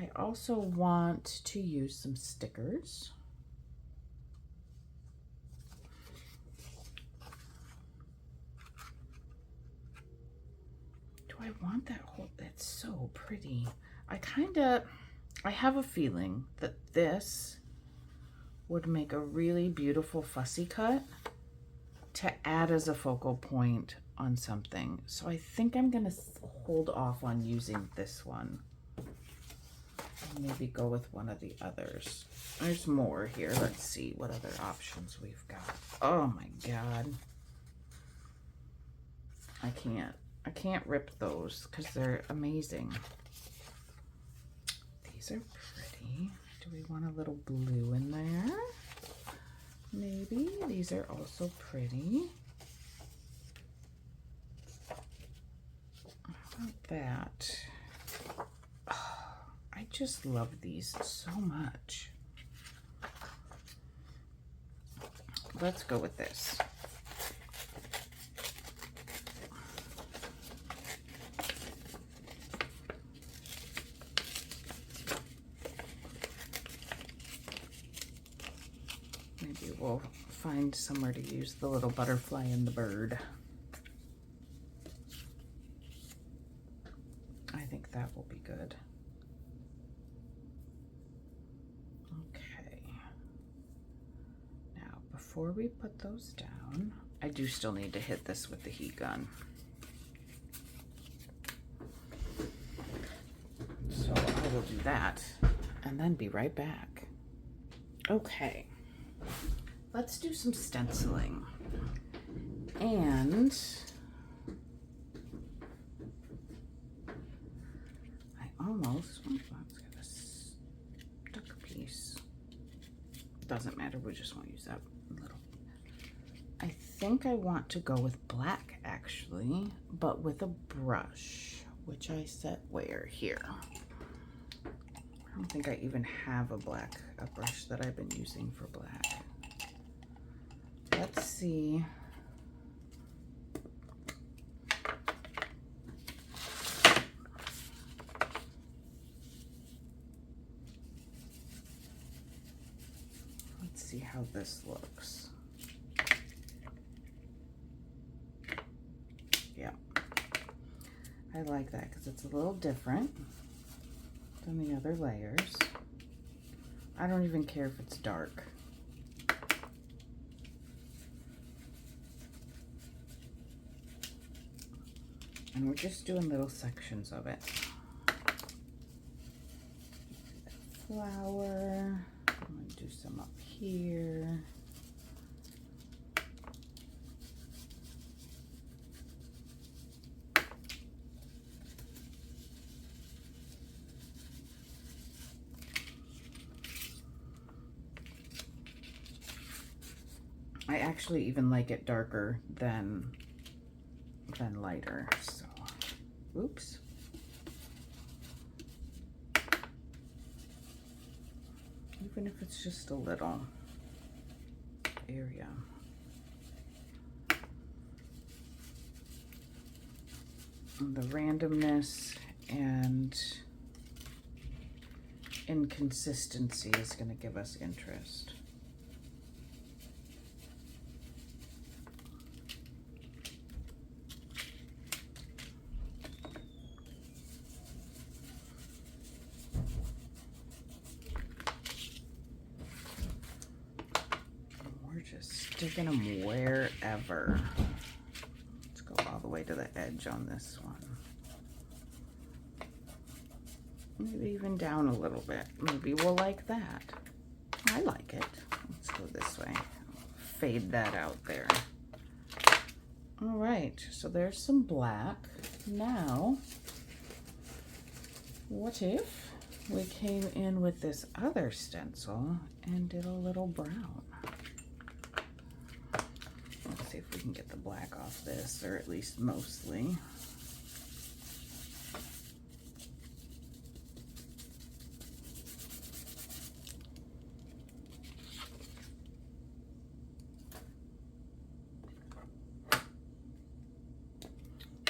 I also want to use some stickers. I want that whole, that's so pretty. I have a feeling that this would make a really beautiful fussy cut to add as a focal point on something. So I think I'm gonna hold off on using this one. Maybe go with one of the others. There's more here. Let's see what other options we've got. Oh my God. I can't rip those because they're amazing. These are pretty. Do we want a little blue in there? Maybe. These are also pretty. How about that? Oh, I just love these so much. Let's go with this. we'll find somewhere to use the little butterfly and the bird. I think that will be good. Okay. Now, before we put those down, I do still need to hit this with the heat gun. So I will do that and then be right back. Okay, let's do some stenciling. And I almost, oh, that's got a stuck piece. Doesn't matter, we just won't use that little. I think I want to go with black actually, but with a brush, which I set where? Here. I don't think I even have a brush that I've been using for black. Let's see. Let's see how this looks. Yeah. I like that because it's a little different than the other layers. I don't even care if it's dark. And we're just doing little sections of it. Flower. I'm going to do some up here. I actually even like it darker than lighter, so oops. Even if it's just a little area. And the randomness and inconsistency is going to give us interest. Sticking them wherever. Let's go all the way to the edge on this one. Maybe even down a little bit. Maybe we'll like that. I like it. Let's go this way. Fade that out there. All right, so there's some black. Now, what if we came in with this other stencil and did a little brown? Let's see if we can get the black off this, or at least mostly.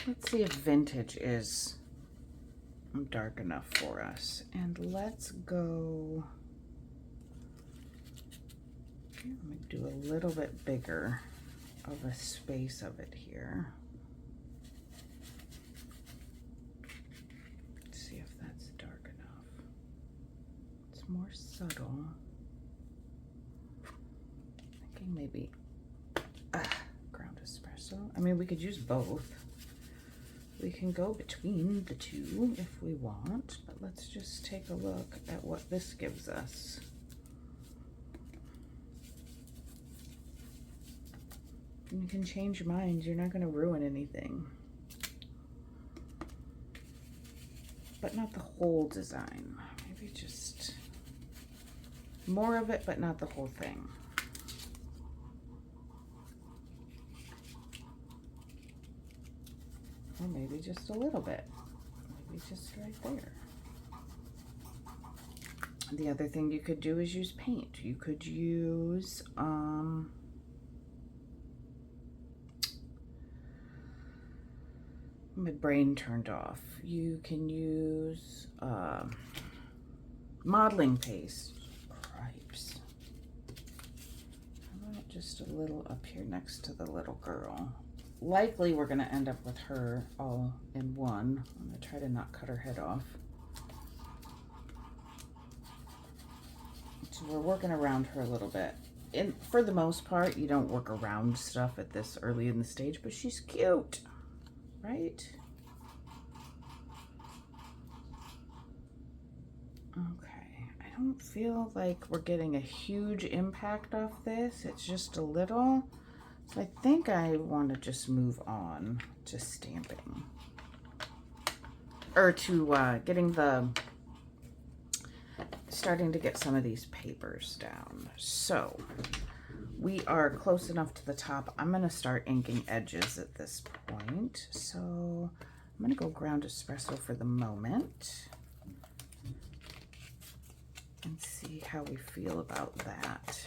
Let's see if vintage is dark enough for us. And let's go, I'm gonna do a little bit bigger of a space of it here. Let's see if that's dark enough. It's more subtle. Thinking maybe ground espresso. I mean, we could use both. We can go between the two if we want, but let's just take a look at what this gives us. You can change your minds. You're not going to ruin anything. But not the whole design. Maybe just more of it, but not the whole thing. Or maybe just a little bit. Maybe just right there. The other thing you could do is use paint. You could use my brain turned off. You can use modeling paste. Cripes. How just a little up here next to the little girl. Likely we're gonna end up with her all in one. I'm gonna try to not cut her head off. So we're working around her a little bit. And for the most part, you don't work around stuff at this early in the stage, but she's cute, right? Okay, I don't feel like we're getting a huge impact off this. It's just a little. So I think I want to just move on to stamping. Or to getting the, starting to get some of these papers down. So we are close enough to the top. I'm going to start inking edges at this point. So I'm going to go ground espresso for the moment and see how we feel about that.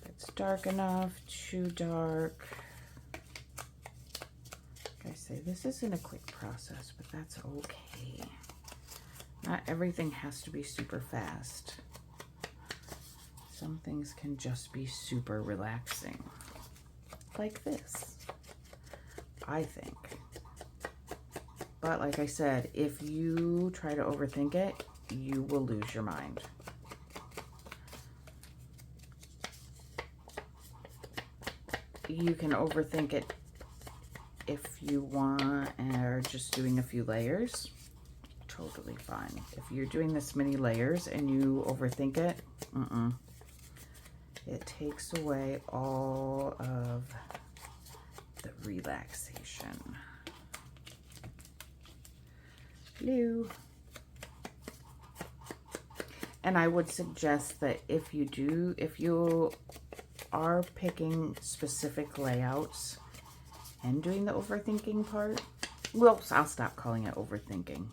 If it's dark enough, too dark. Like I say, this isn't a quick process, but that's okay. Not everything has to be super fast. Some things can just be super relaxing. Like this, I think. But like I said, if you try to overthink it, you will lose your mind. You can overthink it if you want, or just doing a few layers. Totally fine. If you're doing this many layers and you overthink it, it takes away all of the relaxation. Hello. And I would suggest that if you are picking specific layouts and doing the overthinking part, well, I'll stop calling it overthinking.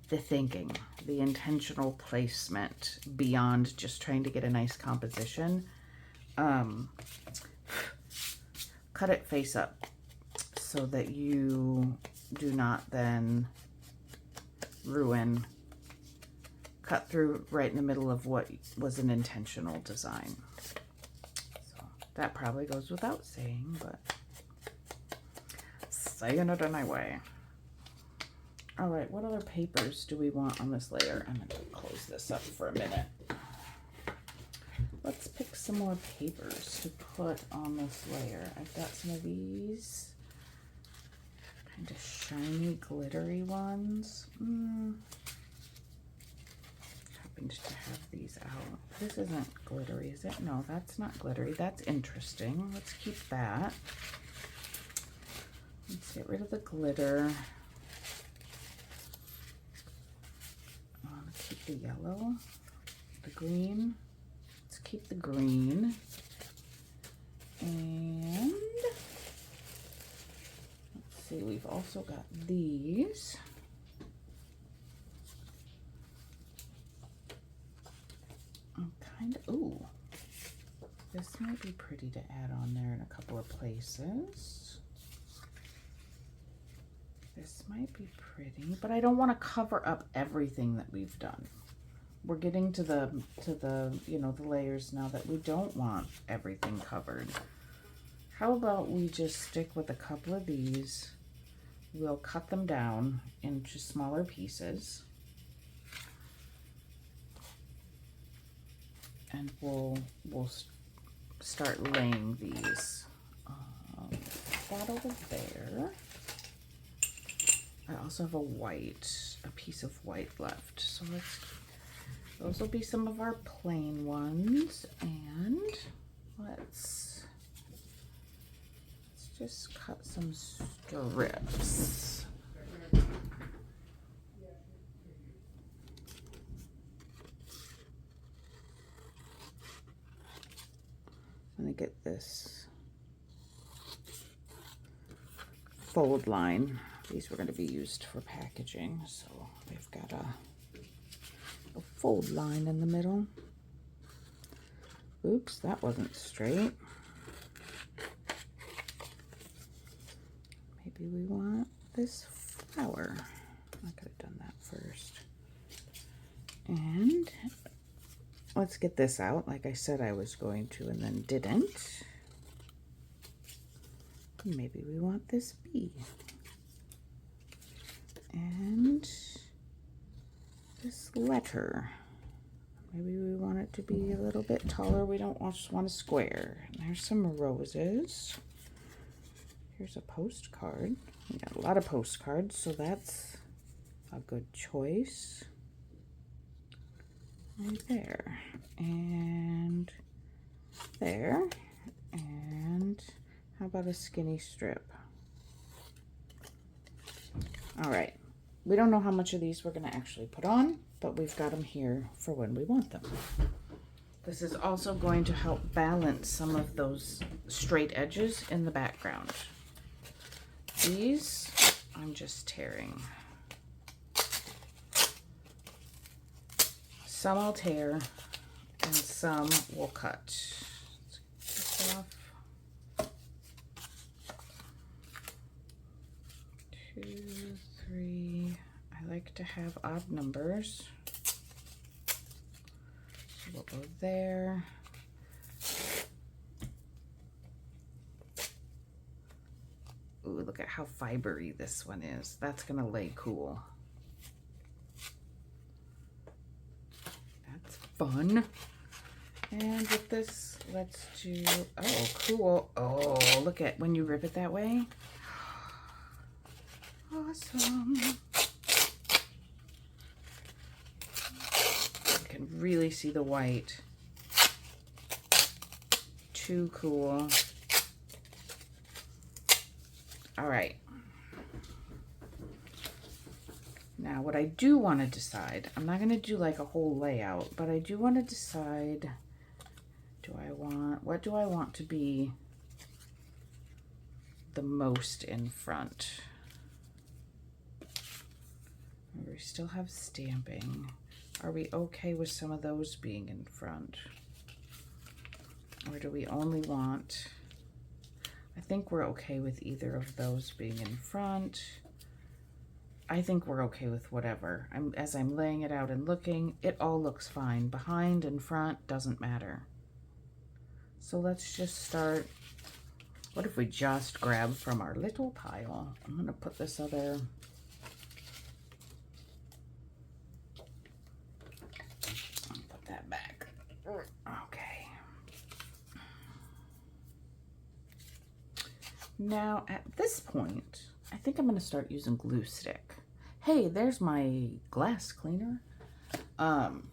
The thinking, the intentional placement beyond just trying to get a nice composition. Cut it face up so that you do not then ruin, cut through right in the middle of what was an intentional design. So that probably goes without saying, but saying it anyway. All right, what other papers do we want on this layer? I'm gonna close this up for a minute. Let's pick some more papers to put on this layer. I've got some of these kind of shiny, glittery ones. Happened to have these out. This isn't glittery, is it? No, that's not glittery. That's interesting. Let's keep that. Let's get rid of the glitter. Keep the yellow, the green. Let's keep the green. And let's see, we've also got these. Ooh, this might be pretty to add on there in a couple of places. This might be pretty, but I don't want to cover up everything that we've done. We're getting to the you know, the layers now that we don't want everything covered. How about we just stick with a couple of these? We'll cut them down into smaller pieces. And we'll start laying these. That over there. I also have a piece of white left. So those will be some of our plain ones. And let's just cut some strips. I'm gonna get this fold line. These were going to be used for packaging, so they've got a fold line in the middle. Oops, that wasn't straight. Maybe we want this flower. I could have done that first. And let's get this out like I said I was going to and then didn't. Maybe we want this bee. And this letter. Maybe we want it to be a little bit taller. We don't just want a square. And there's some roses. Here's a postcard. We got a lot of postcards, so that's a good choice. Right there. And there. And how about a skinny strip? All right. We don't know how much of these we're going to actually put on, but we've got them here for when we want them. This is also going to help balance some of those straight edges in the background. These, I'm just tearing. Some I'll tear, and some we'll cut. Let's get this off. 2, 3. I like to have odd numbers. So we'll go there. Ooh, look at how fibery this one is. That's gonna lay cool. That's fun. And with this, let's do, oh, cool. Oh, look at when you rip it that way. Awesome. You can really see the white. Too cool. All right. Now what I do want to decide, I'm not going to do like a whole layout, but I do want to decide, what do I want to be the most in front? We still have stamping. Are we okay with some of those being in front? Or do we only want, I think we're okay with either of those being in front. I think we're okay with whatever. As I'm laying it out and looking, it all looks fine. Behind and front doesn't matter. So let's just start. What if we just grab from our little pile? I'm gonna put this other, put that back. Okay. Now at this point, I think I'm gonna start using glue stick. Hey, there's my glass cleaner. I'm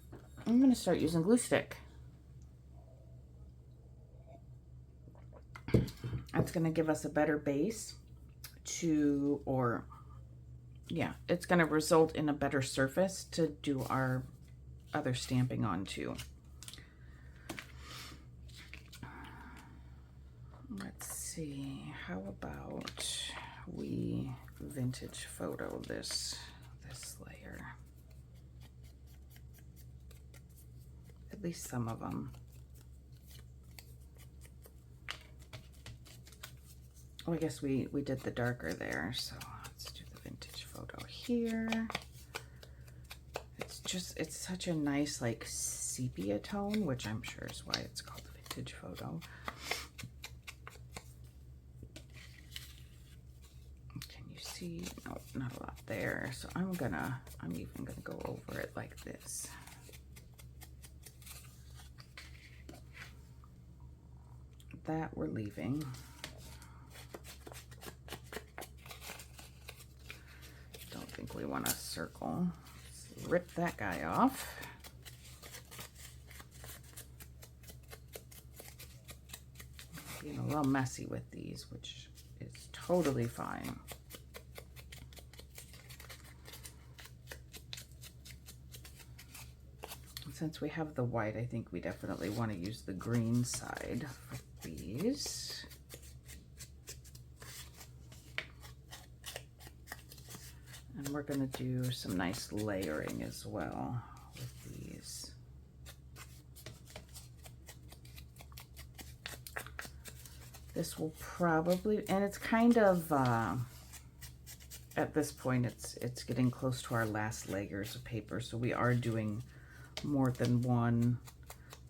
gonna start using glue stick. That's gonna give us a better base to, or yeah, it's gonna result in a better surface to do our other stamping onto. Let's see, how about we vintage photo this layer? At least some of them. Oh, I guess we did the darker there, so let's do the vintage photo here. It's such a nice like sepia tone, which I'm sure is why it's called vintage photo. Can you see? No, not a lot there. So I'm even gonna go over it like this. That we're leaving. Don't think we want a circle. Let's rip that guy off. Being a little messy with these, which is totally fine. Since we have the white, I think we definitely want to use the green side for these. And we're going to do some nice layering as well with these. This will probably, and it's kind of, at this point, it's getting close to our last layers of paper, so we are doing more than one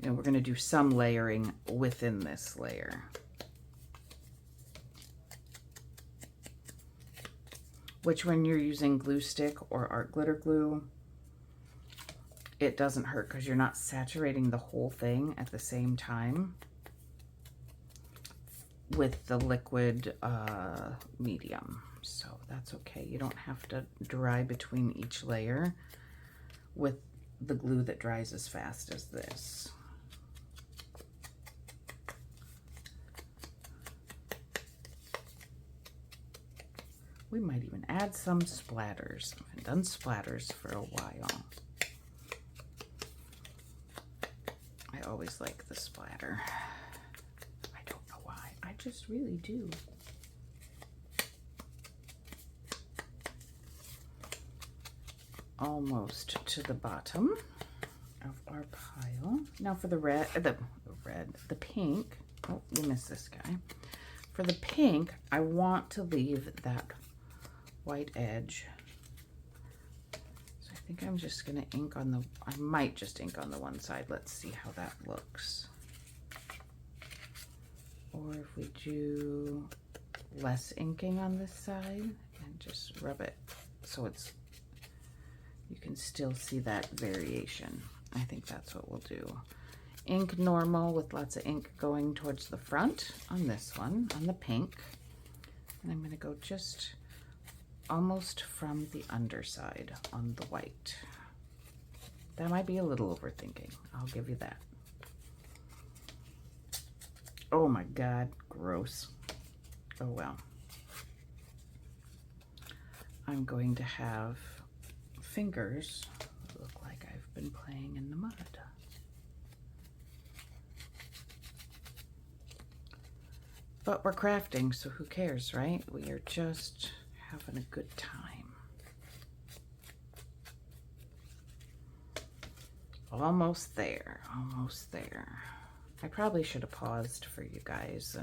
you know, we're going to do some layering within this layer. Which when you're using glue stick or art glitter glue, it doesn't hurt because you're not saturating the whole thing at the same time with the liquid medium. So that's okay. You don't have to dry between each layer with the glue that dries as fast as this. We might even add some splatters. I haven't done splatters for a while. I always like the splatter. I don't know why. I just really do. Almost to the bottom of our pile. Now for the the pink. Oh, we missed this guy. For the pink, I want to leave that white edge. So I think I'm just gonna ink on the, I might just ink on the one side. Let's see how that looks. Or if we do less inking on this side and just rub it so it's, you can still see that variation. I think that's what we'll do. Ink normal with lots of ink going towards the front on this one, on the pink. And I'm gonna go just almost from the underside on the white. That might be a little overthinking, I'll give you that. Oh my God, gross. Oh well. I'm going to have fingers that look like I've been playing in the mud. But we're crafting, so who cares, right? We are just having a good time. Almost there, almost there. I probably should have paused for you guys,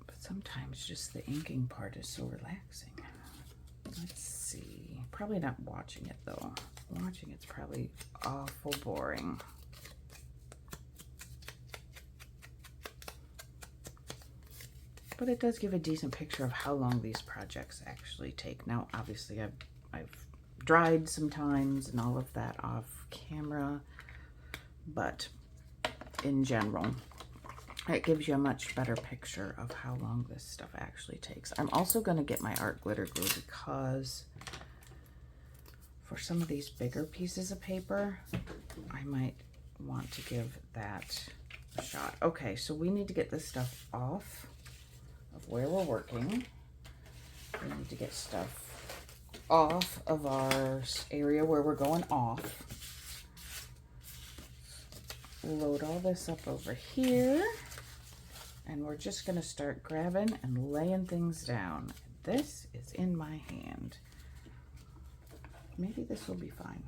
but sometimes just the inking part is so relaxing. Let's see, probably not watching it though. Watching it's probably awful boring. But it does give a decent picture of how long these projects actually take. Now, obviously, I've dried sometimes and all of that off camera, but in general, it gives you a much better picture of how long this stuff actually takes. I'm also going to get my art glitter glue because for some of these bigger pieces of paper, I might want to give that a shot. Okay, so we need to get this stuff off of where we're working. We need to get stuff off of our area where we're going off. Load all this up over here, and we're just going to start grabbing and laying things down. This is in my hand. Maybe this will be fine.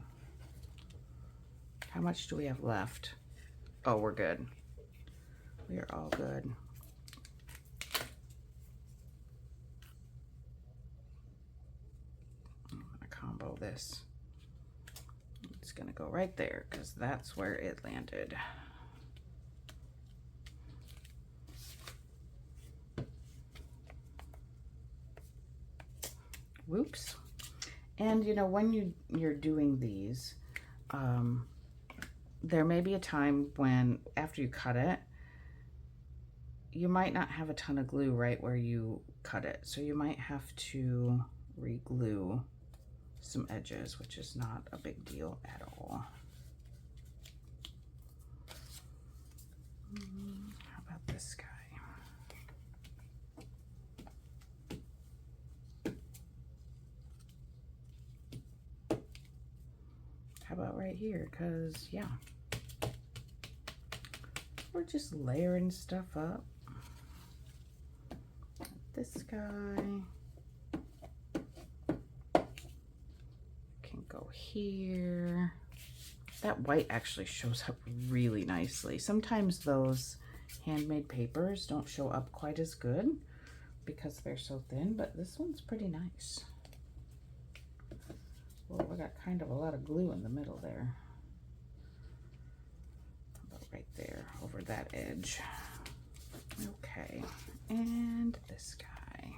How much do we have left? Oh, we're good. We are all good. Combo this. It's gonna go right there because that's where it landed. Whoops. And you know, when you're doing these, there may be a time when after you cut it, you might not have a ton of glue right where you cut it, so you might have to re-glue some edges, which is not a big deal at all. How about this guy? How about right here? Because, yeah, we're just layering stuff up. This guy can go here. That white actually shows up really nicely. Sometimes those handmade papers don't show up quite as good because they're so thin, but this one's pretty nice. Well, I got kind of a lot of glue in the middle there. that edge. Okay, and this guy.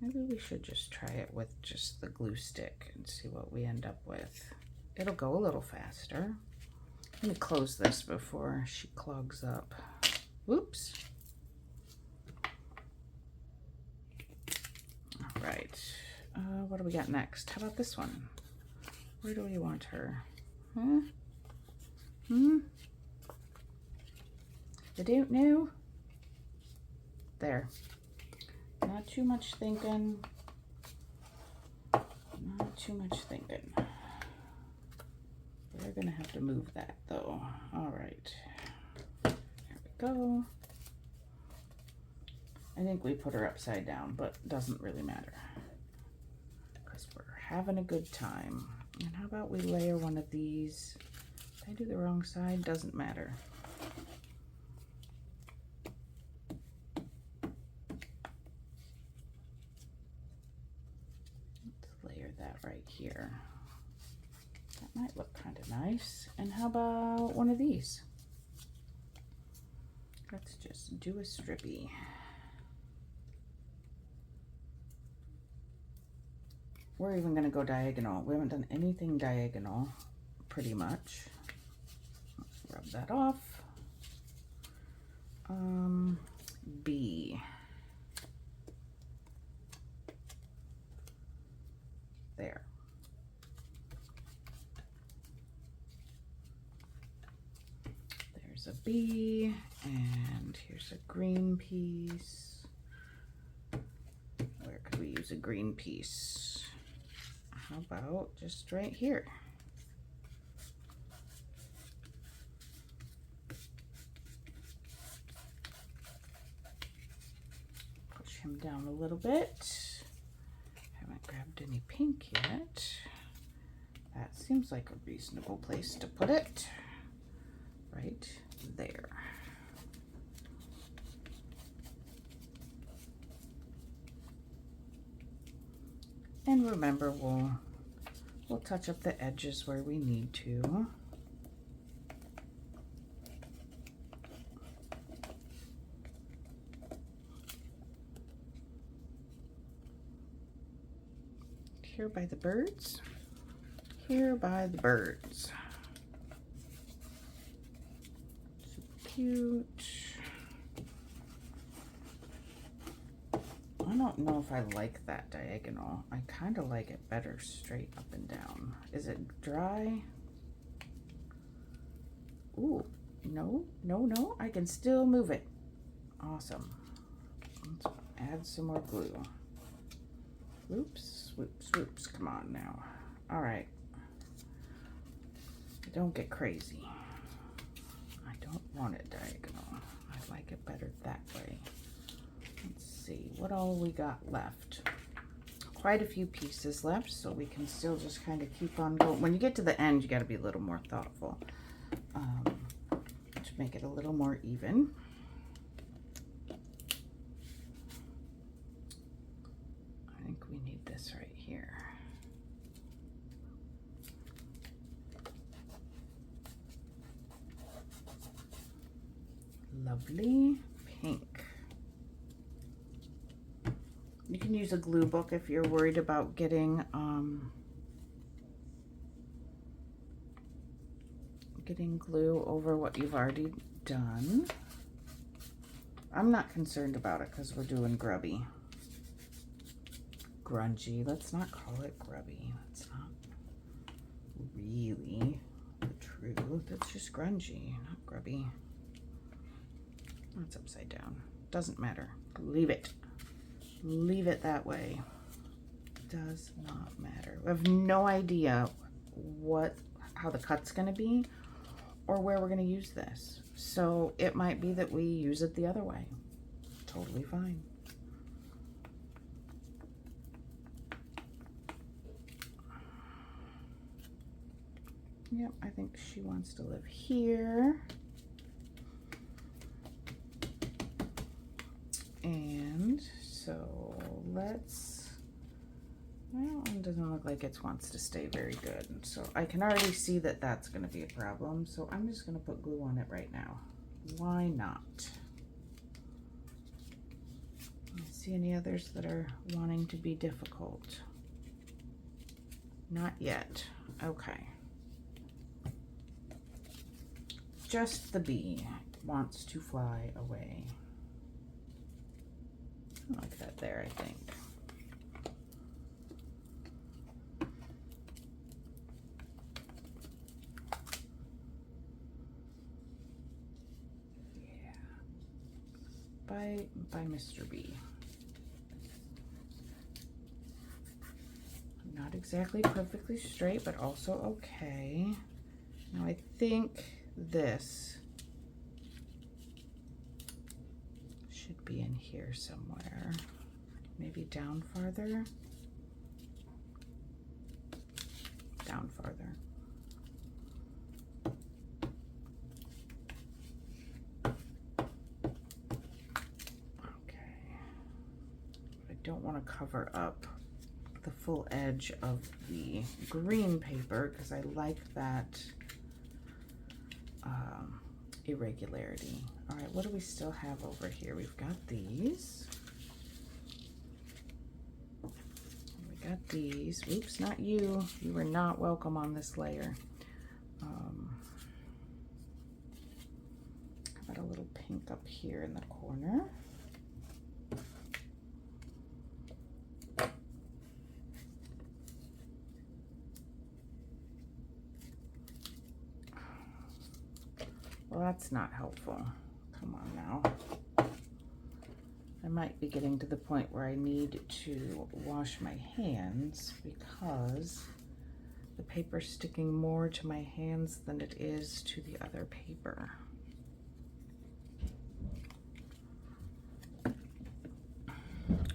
Maybe we should just try it with just the glue stick and see what we end up with. It'll go a little faster. Let me close this before she clogs up. Whoops. All right, what do we got next? How about this one? Where do we want her? Huh? I don't know. There. Not too much thinking. Not too much thinking. We're gonna have to move that though. All right. There we go. I think we put her upside down, but doesn't really matter because we're having a good time. And how about we layer one of these? Did I do the wrong side? Doesn't matter. Let's layer that right here. That might look kind of nice. And how about one of these? Let's just do a strippy. We're even going to go diagonal. We haven't done anything diagonal, pretty much. Rub that off. B. There. There's a B, and here's a green piece. Where could we use a green piece? How about just right here? Push him down a little bit. Haven't grabbed any pink yet. That seems like a reasonable place to put it. Right there. And remember, we'll touch up the edges where we need to. Here by the birds. Here by the birds. Super cute. I don't know if I like that diagonal. I kind of like it better straight up and down. Is it dry? Ooh, no, no, no. I can still move it. Awesome. Let's add some more glue. Whoops, whoops, whoops. Come on now. All right. Don't get crazy. I don't want it diagonal. I like it better that way. Let's see, what all we got left? Quite a few pieces left, so we can still just kind of keep on going. When you get to the end, you got to be a little more thoughtful to make it a little more even. I think we need this right here. Lovely pink. You can use a glue book if you're worried about getting glue over what you've already done. I'm not concerned about it because we're doing grubby. Grungy. Let's not call it grubby. That's not really the truth. It's just grungy, not grubby. That's upside down. Doesn't matter. Leave it. Leave it that way. Does not matter. We have no idea how the cut's going to be or where we're going to use this. So it might be that we use it the other way. Totally fine. Yep, I think she wants to live here. And so let's Well, it doesn't look like it wants to stay very good. So I can already see that that's going to be a problem. So I'm just going to put glue on it right now. Why not? See any others that are wanting to be difficult? Not yet. Okay. Just the bee wants to fly away. Like that there, I think. Yeah. By Mr. B. Not exactly perfectly straight, but also okay. Now I think this should be in here somewhere. Maybe down farther. Down farther. Okay. I don't want to cover up the full edge of the green paper because I like that irregularity. All right, what do we still have over here? We've got these. We got these. Oops, not you. You were not welcome on this layer. How about a little pink up here in the corner? Well, that's not helpful. Come on now. I might be getting to the point where I need to wash my hands because the paper's sticking more to my hands than it is to the other paper.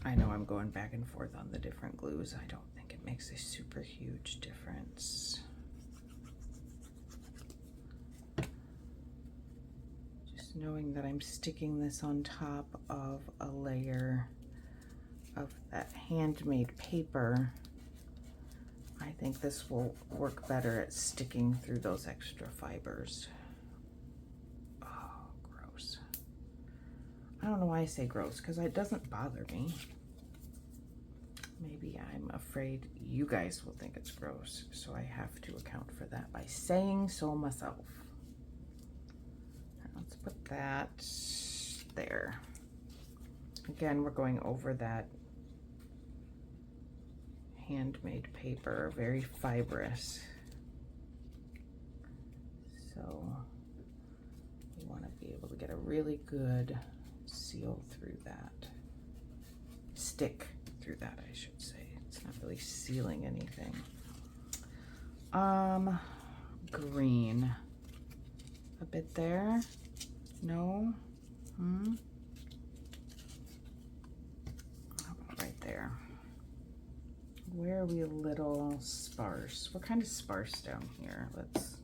I know I'm going back and forth on the different glues. I don't think it makes a super huge difference. Knowing that I'm sticking this on top of a layer of that handmade paper, I think this will work better at sticking through those extra fibers. Oh, gross. I don't know why I say gross, because it doesn't bother me. Maybe I'm afraid you guys will think it's gross, so I have to account for that by saying so myself. Let's put that there. Again, we're going over that handmade paper, very fibrous. So we want to be able to get a really good seal through that. Stick through that, I should say. It's not really sealing anything. Green. A bit there. No? How about right there? Where are we a little sparse? We're kind of sparse down here. Let's...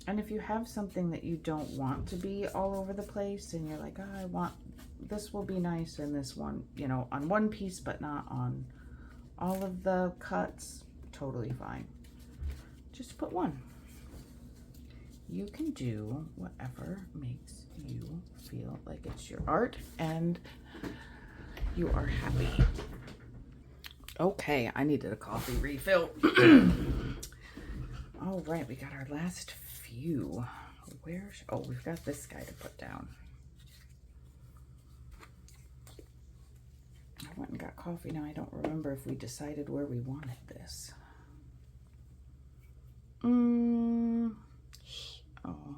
And if you have something that you don't want to be all over the place and you're like, oh, I want, this will be nice in this one, you know, on one piece, but not on all of the cuts, totally fine. Just put one. You can do whatever makes you feel like it's your art and you are happy. Okay, I needed a coffee refill. All right, we got our last few. Oh, we've got this guy to put down. I went and got coffee. Now I don't remember if we decided where we wanted this. Oh,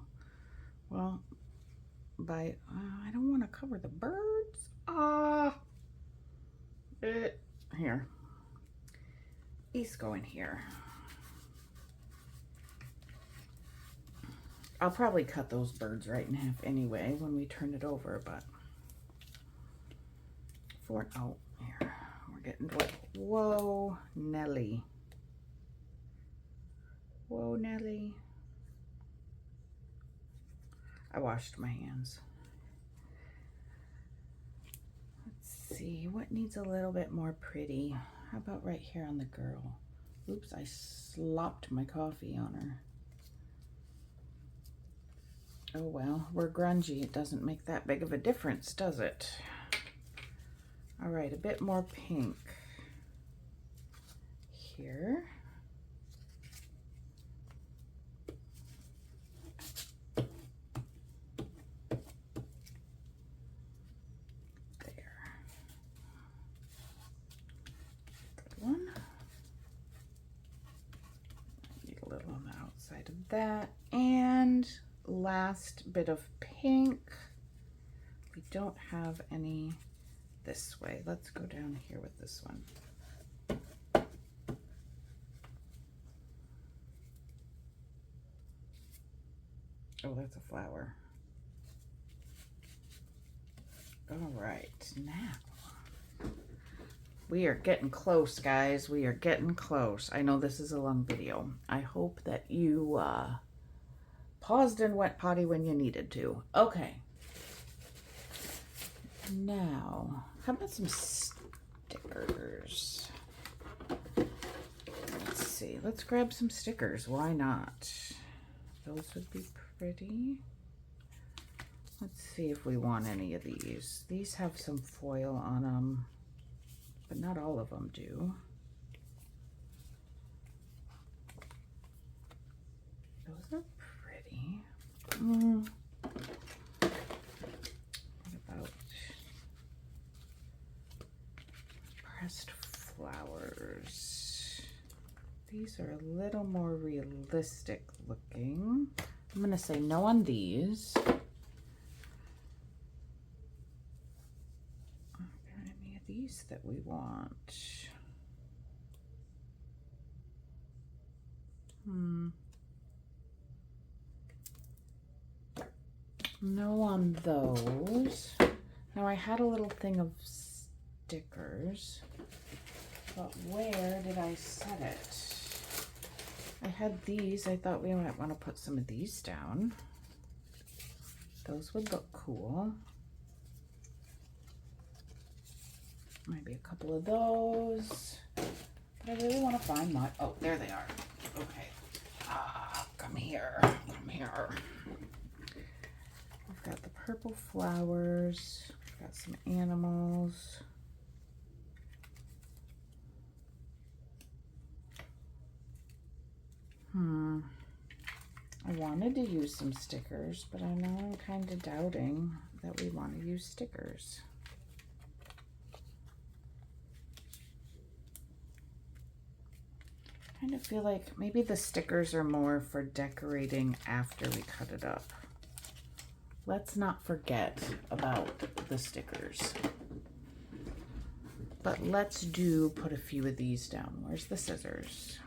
well, I don't want to cover the birds. Here. These go in here. I'll probably cut those birds right in half anyway when we turn it over, but oh, here, we're getting to it. Whoa, Nelly. Whoa, Nelly. I washed my hands. Let's see, what needs a little bit more pretty? How about right here on the girl? Oops, I slopped my coffee on her. Oh well, we're grungy. It doesn't make that big of a difference, does it? All right, a bit more pink here. Of that, and last bit of pink. We don't have any this way. Let's go down here with this one. Oh, that's a flower. All right, now we are getting close, guys. We are getting close. I know this is a long video. I hope that you paused and went potty when you needed to. Okay. Now, how about some stickers? Let's see. Let's grab some stickers. Why not? Those would be pretty. Let's see if we want any of these. These have some foil on them, but not all of them do. Those are pretty. What about pressed flowers? These are a little more realistic looking. I'm gonna say no on these. These that we want. No on those. Now I had a little thing of stickers, but where did I set it? I had these. I thought we might want to put some of these down. Those would look cool. Maybe a couple of those. But I really want to find my... Oh, there they are. Okay. Come here. Come here. We've got the purple flowers. We've got some animals. I wanted to use some stickers, but I know I'm kind of doubting that we want to use stickers. I kind of feel like maybe the stickers are more for decorating after we cut it up. Let's not forget about the stickers. But let's put a few of these down. Where's the scissors?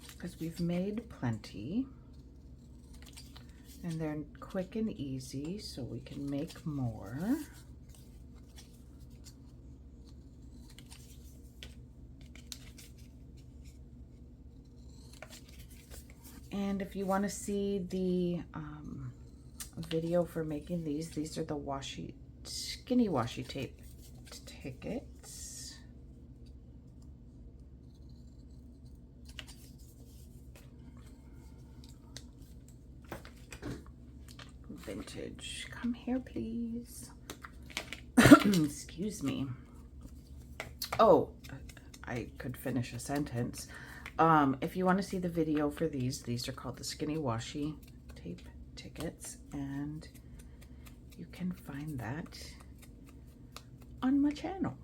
Because we've made plenty. And they're quick and easy, so we can make more. And if you want to see the video for making these are the skinny washi tape tickets. Vintage. Come here, please. Excuse me. Oh, I could finish a sentence. If you want to see the video for these are called the skinny washi tape tickets, and you can find that on my channel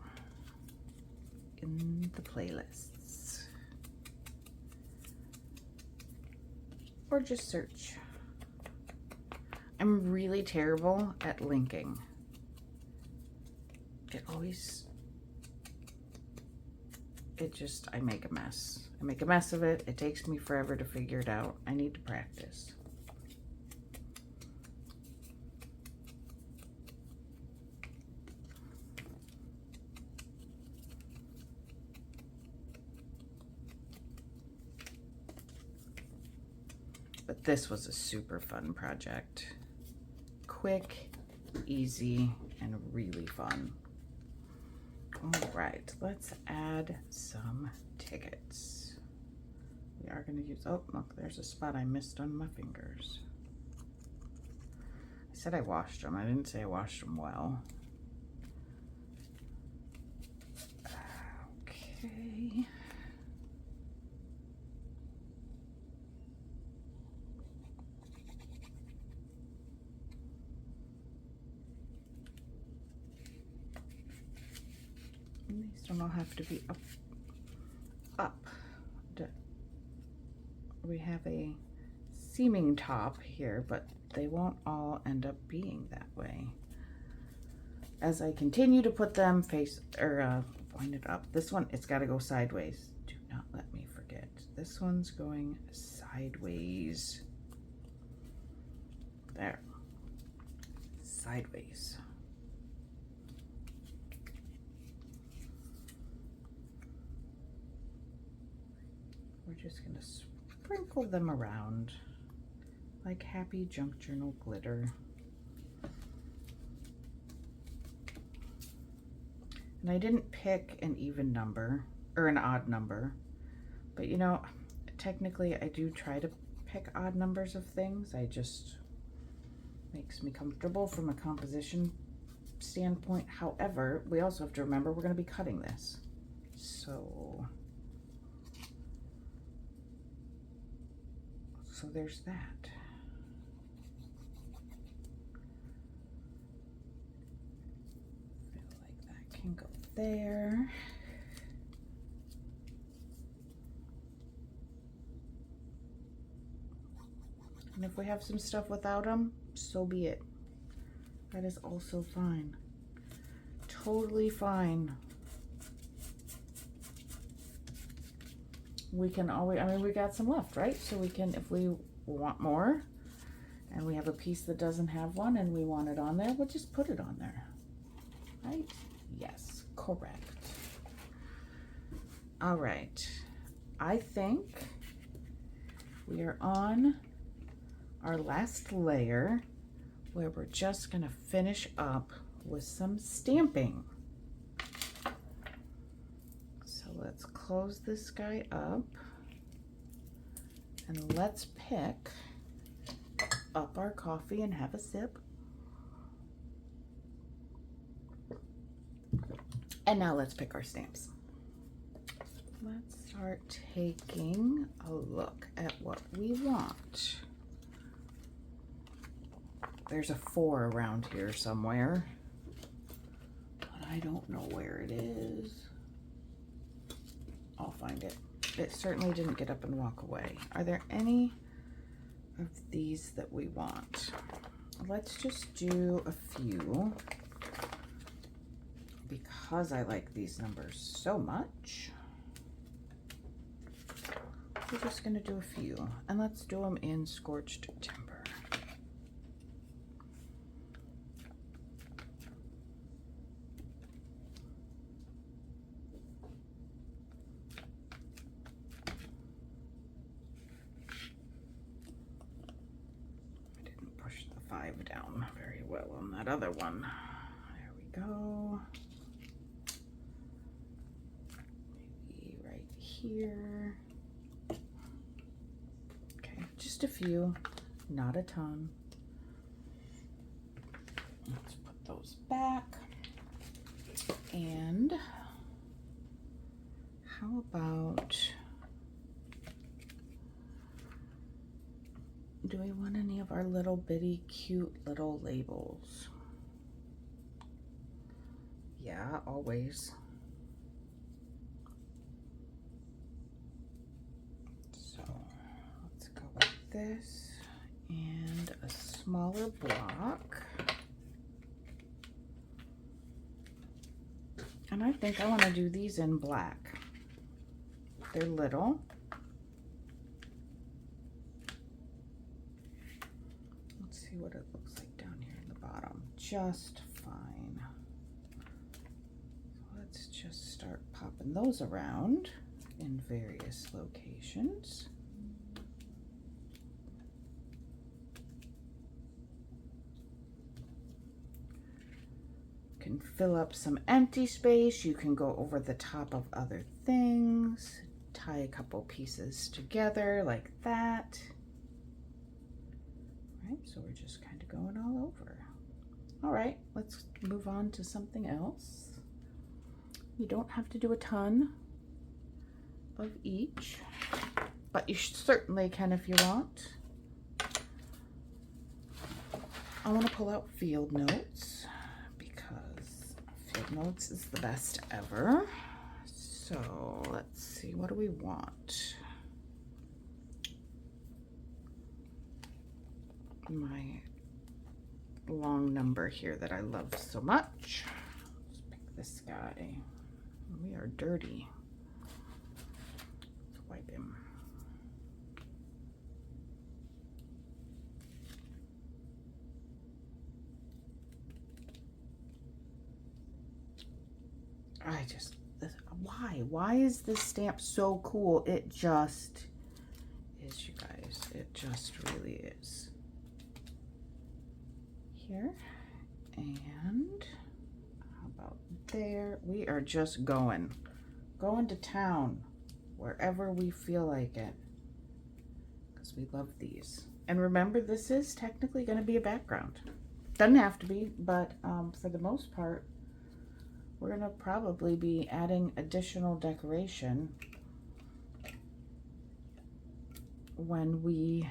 in the playlists, or just search. I'm really terrible at linking. I make a mess. I make a mess of it. It takes me forever to figure it out. I need to practice. but this was a super fun project. Quick, easy, and really fun. All right, let's add some tickets. We are going to use, oh, look, there's a spot I missed on my fingers. I said I washed them. I didn't say I washed them well. Okay. And these don't all have to be up. We have a seaming top here, but they won't all end up being that way. As I continue to put them pointed up, this one, it's got to go sideways. Do not let me forget. This one's going sideways. There. Sideways. We're just going to sprinkle them around like happy junk journal glitter. And I didn't pick an even number or an odd number, but you know, technically I do try to pick odd numbers of things. I just makes me comfortable from a composition standpoint. However, we also have to remember we're going to be cutting this. So there's that. Feel like that can go there. And if we have some stuff without them, so be it. That is also fine. Totally fine. We can always, I mean, we got some left, right? So we can, if we want more and we have a piece that doesn't have one and we want it on there, we'll just put it on there, right? Yes, correct. All right. I think we are on our last layer where we're just gonna finish up with some stamping. Let's close this guy up and let's pick up our coffee and have a sip. And now let's pick our stamps. Let's start taking a look at what we want. There's a 4 around here somewhere, but I don't know where it is. I'll find it. It certainly didn't get up and walk away. Are there any of these that we want? Let's just do a few because I like these numbers so much. We're just gonna do a few, and let's do them in scorched timber. Down very well on that other one. There we go. Maybe right here. Okay, just a few, not a ton. Let's put those back. And how about, do we want any of our little bitty cute little labels? Yeah, always. So let's go with this and a smaller block. And I think I want to do these in black. They're little. See what it looks like down here in the bottom. Just fine. So let's just start popping those around in various locations. can fill up some empty space. You can go over the top of other things, tie a couple pieces together like that. Right, so we're just kind of going all over. All right, let's move on to something else. You don't have to do a ton of each, but you certainly can if you want. I want to pull out field notes because field notes is the best ever. So let's see, what do we want? My long number here that I love so much. Let's pick this guy. We are dirty. Let's wipe him. Why is this stamp so cool? It just is, you guys. It just really is. Here, and how about there? We are just going to town wherever we feel like it, because we love these. And remember, this is technically going to be a background. Doesn't have to be, but for the most part, we're going to probably be adding additional decoration when we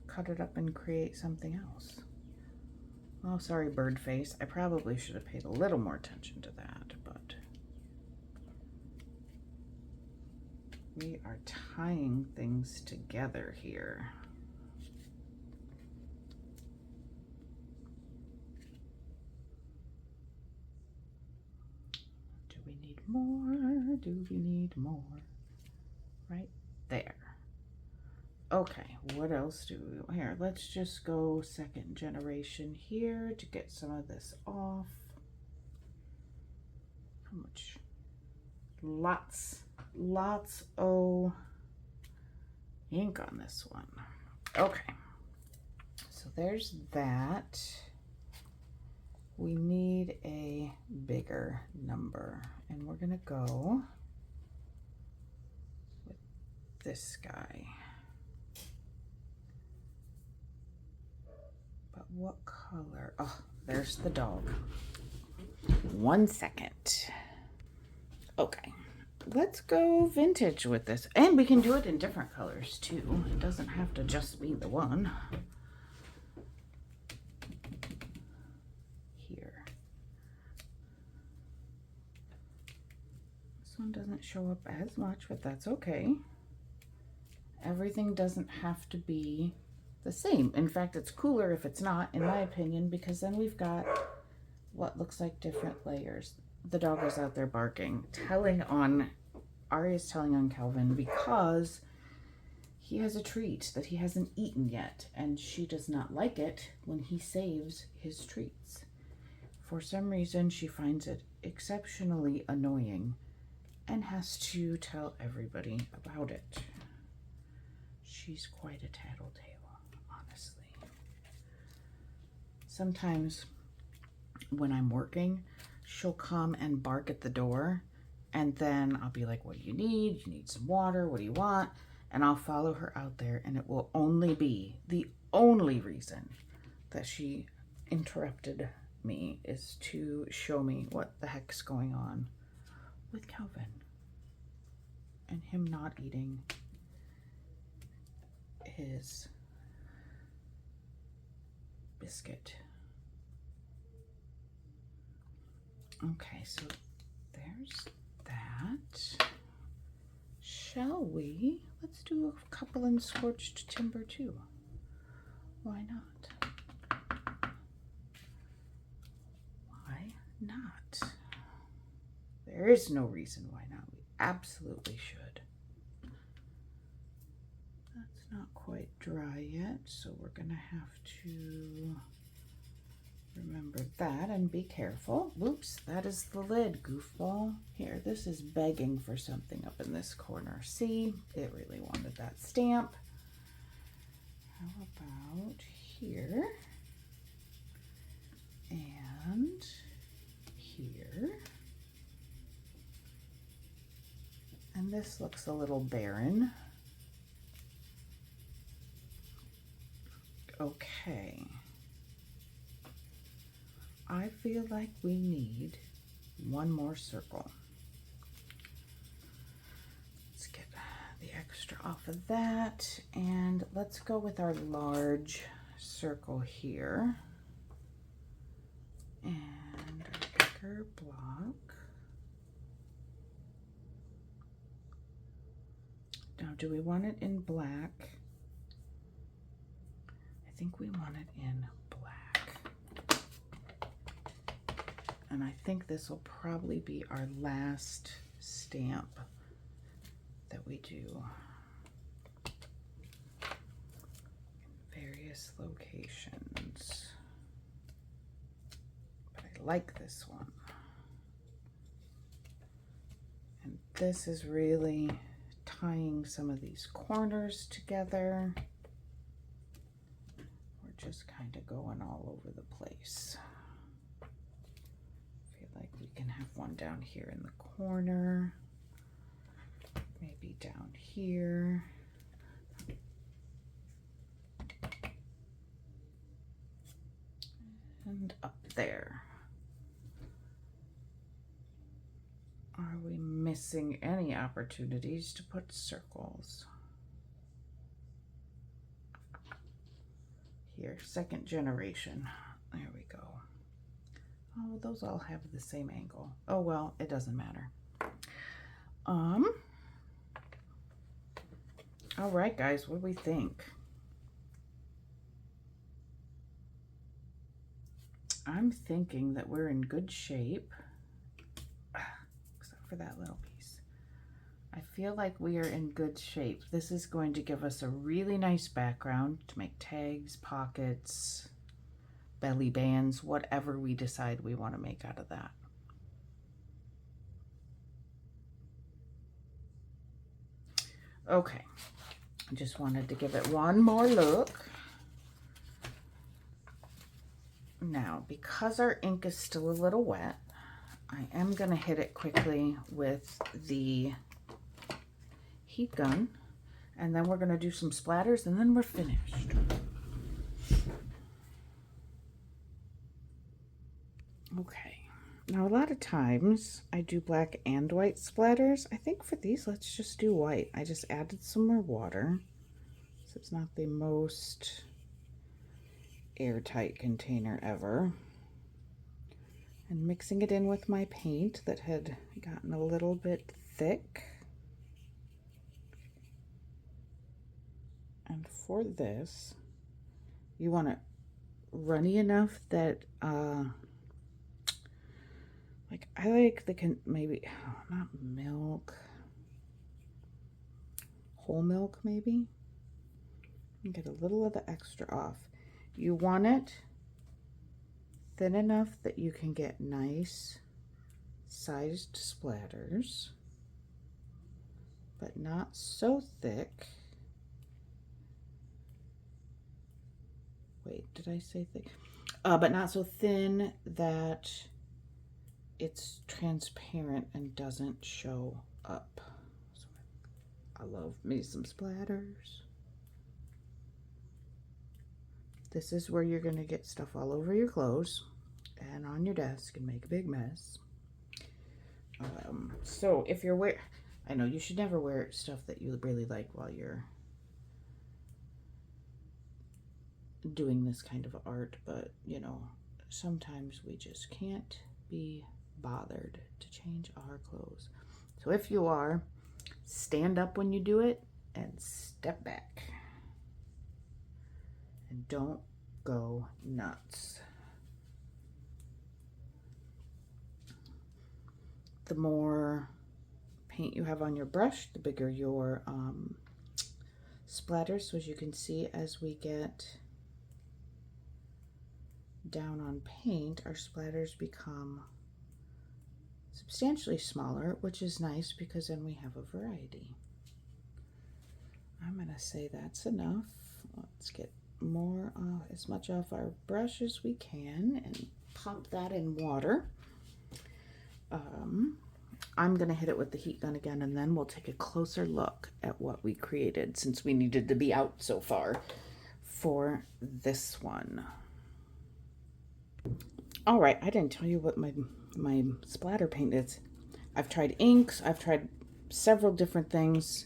cut it up and create something else. Oh, sorry, bird face. I probably should have paid a little more attention to that, but we are tying things together here. Do we need more? Do we need more? Right there. Okay, what else do we, here, let's just go second generation here to get some of this off. How much? Lots of ink on this one. Okay, so there's that. We need a bigger number, and we're gonna go with this guy. But what color? Oh, there's the dog. 1 second. Okay, let's go vintage with this. And we can do it in different colors too. It doesn't have to just be the one. Here. This one doesn't show up as much, but that's okay. Everything doesn't have to be the same. In fact, it's cooler if it's not, in my opinion, because then we've got what looks like different layers. The dog is out there barking, Aria's telling on Calvin because he has a treat that he hasn't eaten yet, and she does not like it when he saves his treats. For some reason, she finds it exceptionally annoying and has to tell everybody about it. She's quite a tattletale. Honestly, sometimes when I'm working, she'll come and bark at the door, and then I'll be like, what do you need? You need some water? What do you want? And I'll follow her out there, and it will only be, the only reason that she interrupted me is to show me what the heck's going on with Calvin and him not eating his biscuit. Okay, so there's that. Shall we? Let's do a couple in scorched timber too. Why not? Why not? There is no reason why not. We absolutely should. That's not quite dry yet, so we're gonna have to remember that and be careful. Whoops, that is the lid, goofball. Here, this is begging for something up in this corner. See, it really wanted that stamp. How about here? And this looks a little barren. Okay. I feel like we need one more circle. Let's get the extra off of that, and let's go with our large circle here. And our bigger block. Now, do we want it in black? I think we want it in black. And I think this will probably be our last stamp that we do in various locations. But I like this one. And this is really tying some of these corners together. We're just kind of going all over the place. I feel like we can have one down here in the corner, maybe down here. And up there. Are we missing any opportunities to put circles? Here, second generation. There we go. Oh, those all have the same angle. Oh, well, it doesn't matter. All right, guys, what do we think? I'm thinking that we're in good shape. For that little piece. I feel like we are in good shape. This is going to give us a really nice background to make tags, pockets, belly bands, whatever we decide we want to make out of that. Okay, I just wanted to give it one more look. Now, because our ink is still a little wet, I am going to hit it quickly with the heat gun, and then we're going to do some splatters, and then we're finished. Okay, now a lot of times I do black and white splatters. I think for these, let's just do white. I just added some more water, so it's not the most airtight container ever. And mixing it in with my paint that had gotten a little bit thick. And for this, you want it runny enough that, like I like the, maybe, not milk, whole milk maybe. And get a little of the extra off. You want it thin enough that you can get nice sized splatters, but not so thick. Wait, did I say thick? But not so thin that it's transparent and doesn't show up. So I love me some splatters. This is where you're going to get stuff all over your clothes and on your desk and make a big mess. So if you're I know you should never wear stuff that you really like while you're doing this kind of art, but you know, sometimes we just can't be bothered to change our clothes. So if you are, stand up when you do it and step back. And don't go nuts. The more paint you have on your brush, the bigger your splatter. So as you can see, as we get down on paint, our splatters become substantially smaller, which is nice because then we have a variety. I'm gonna say that's enough. Let's get more, as much off our brush as we can and pump that in water. I'm going to hit it with the heat gun again, and then we'll take a closer look at what we created since we needed to be out so far for this one. All right, I didn't tell you what my splatter paint is. I've tried inks. I've tried several different things.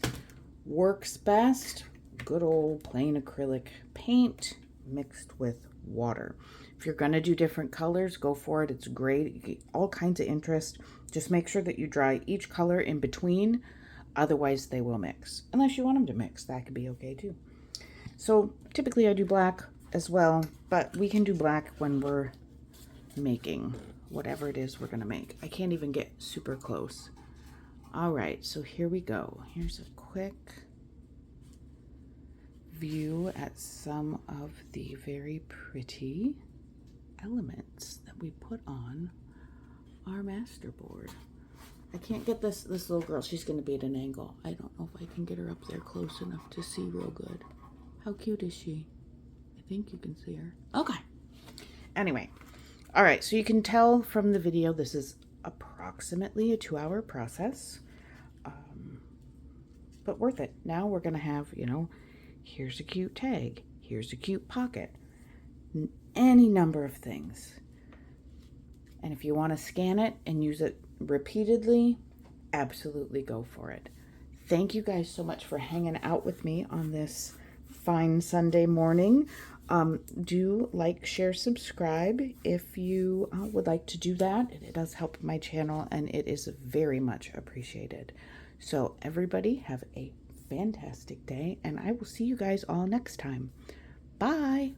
Works best, good old plain acrylic paint mixed with water. If you're going to do different colors, go for it. It's great. You get all kinds of interest. Just make sure that you dry each color in between. Otherwise, they will mix. Unless you want them to mix, that could be okay too. So typically I do black as well, but we can do black when we're making whatever it is we're going to make. I can't even get super close. All right, so here we go. Here's a quick view at some of the very pretty elements that we put on our masterboard. I can't get this little girl. She's going to be at an angle. I don't know if I can get her up there close enough to see real good. How cute is she? I think you can see her. Okay. Anyway. All right, so you can tell from the video this is approximately a 2-hour process. But worth it. Now we're going to have, you know, here's a cute tag. Here's a cute pocket. Any number of things. And if you want to scan it and use it repeatedly, absolutely go for it. Thank you guys so much for hanging out with me on this fine Sunday morning. Do like, share, subscribe if you would like to do that. It does help my channel and it is very much appreciated. So everybody have a fantastic day and I will see you guys all next time. Bye.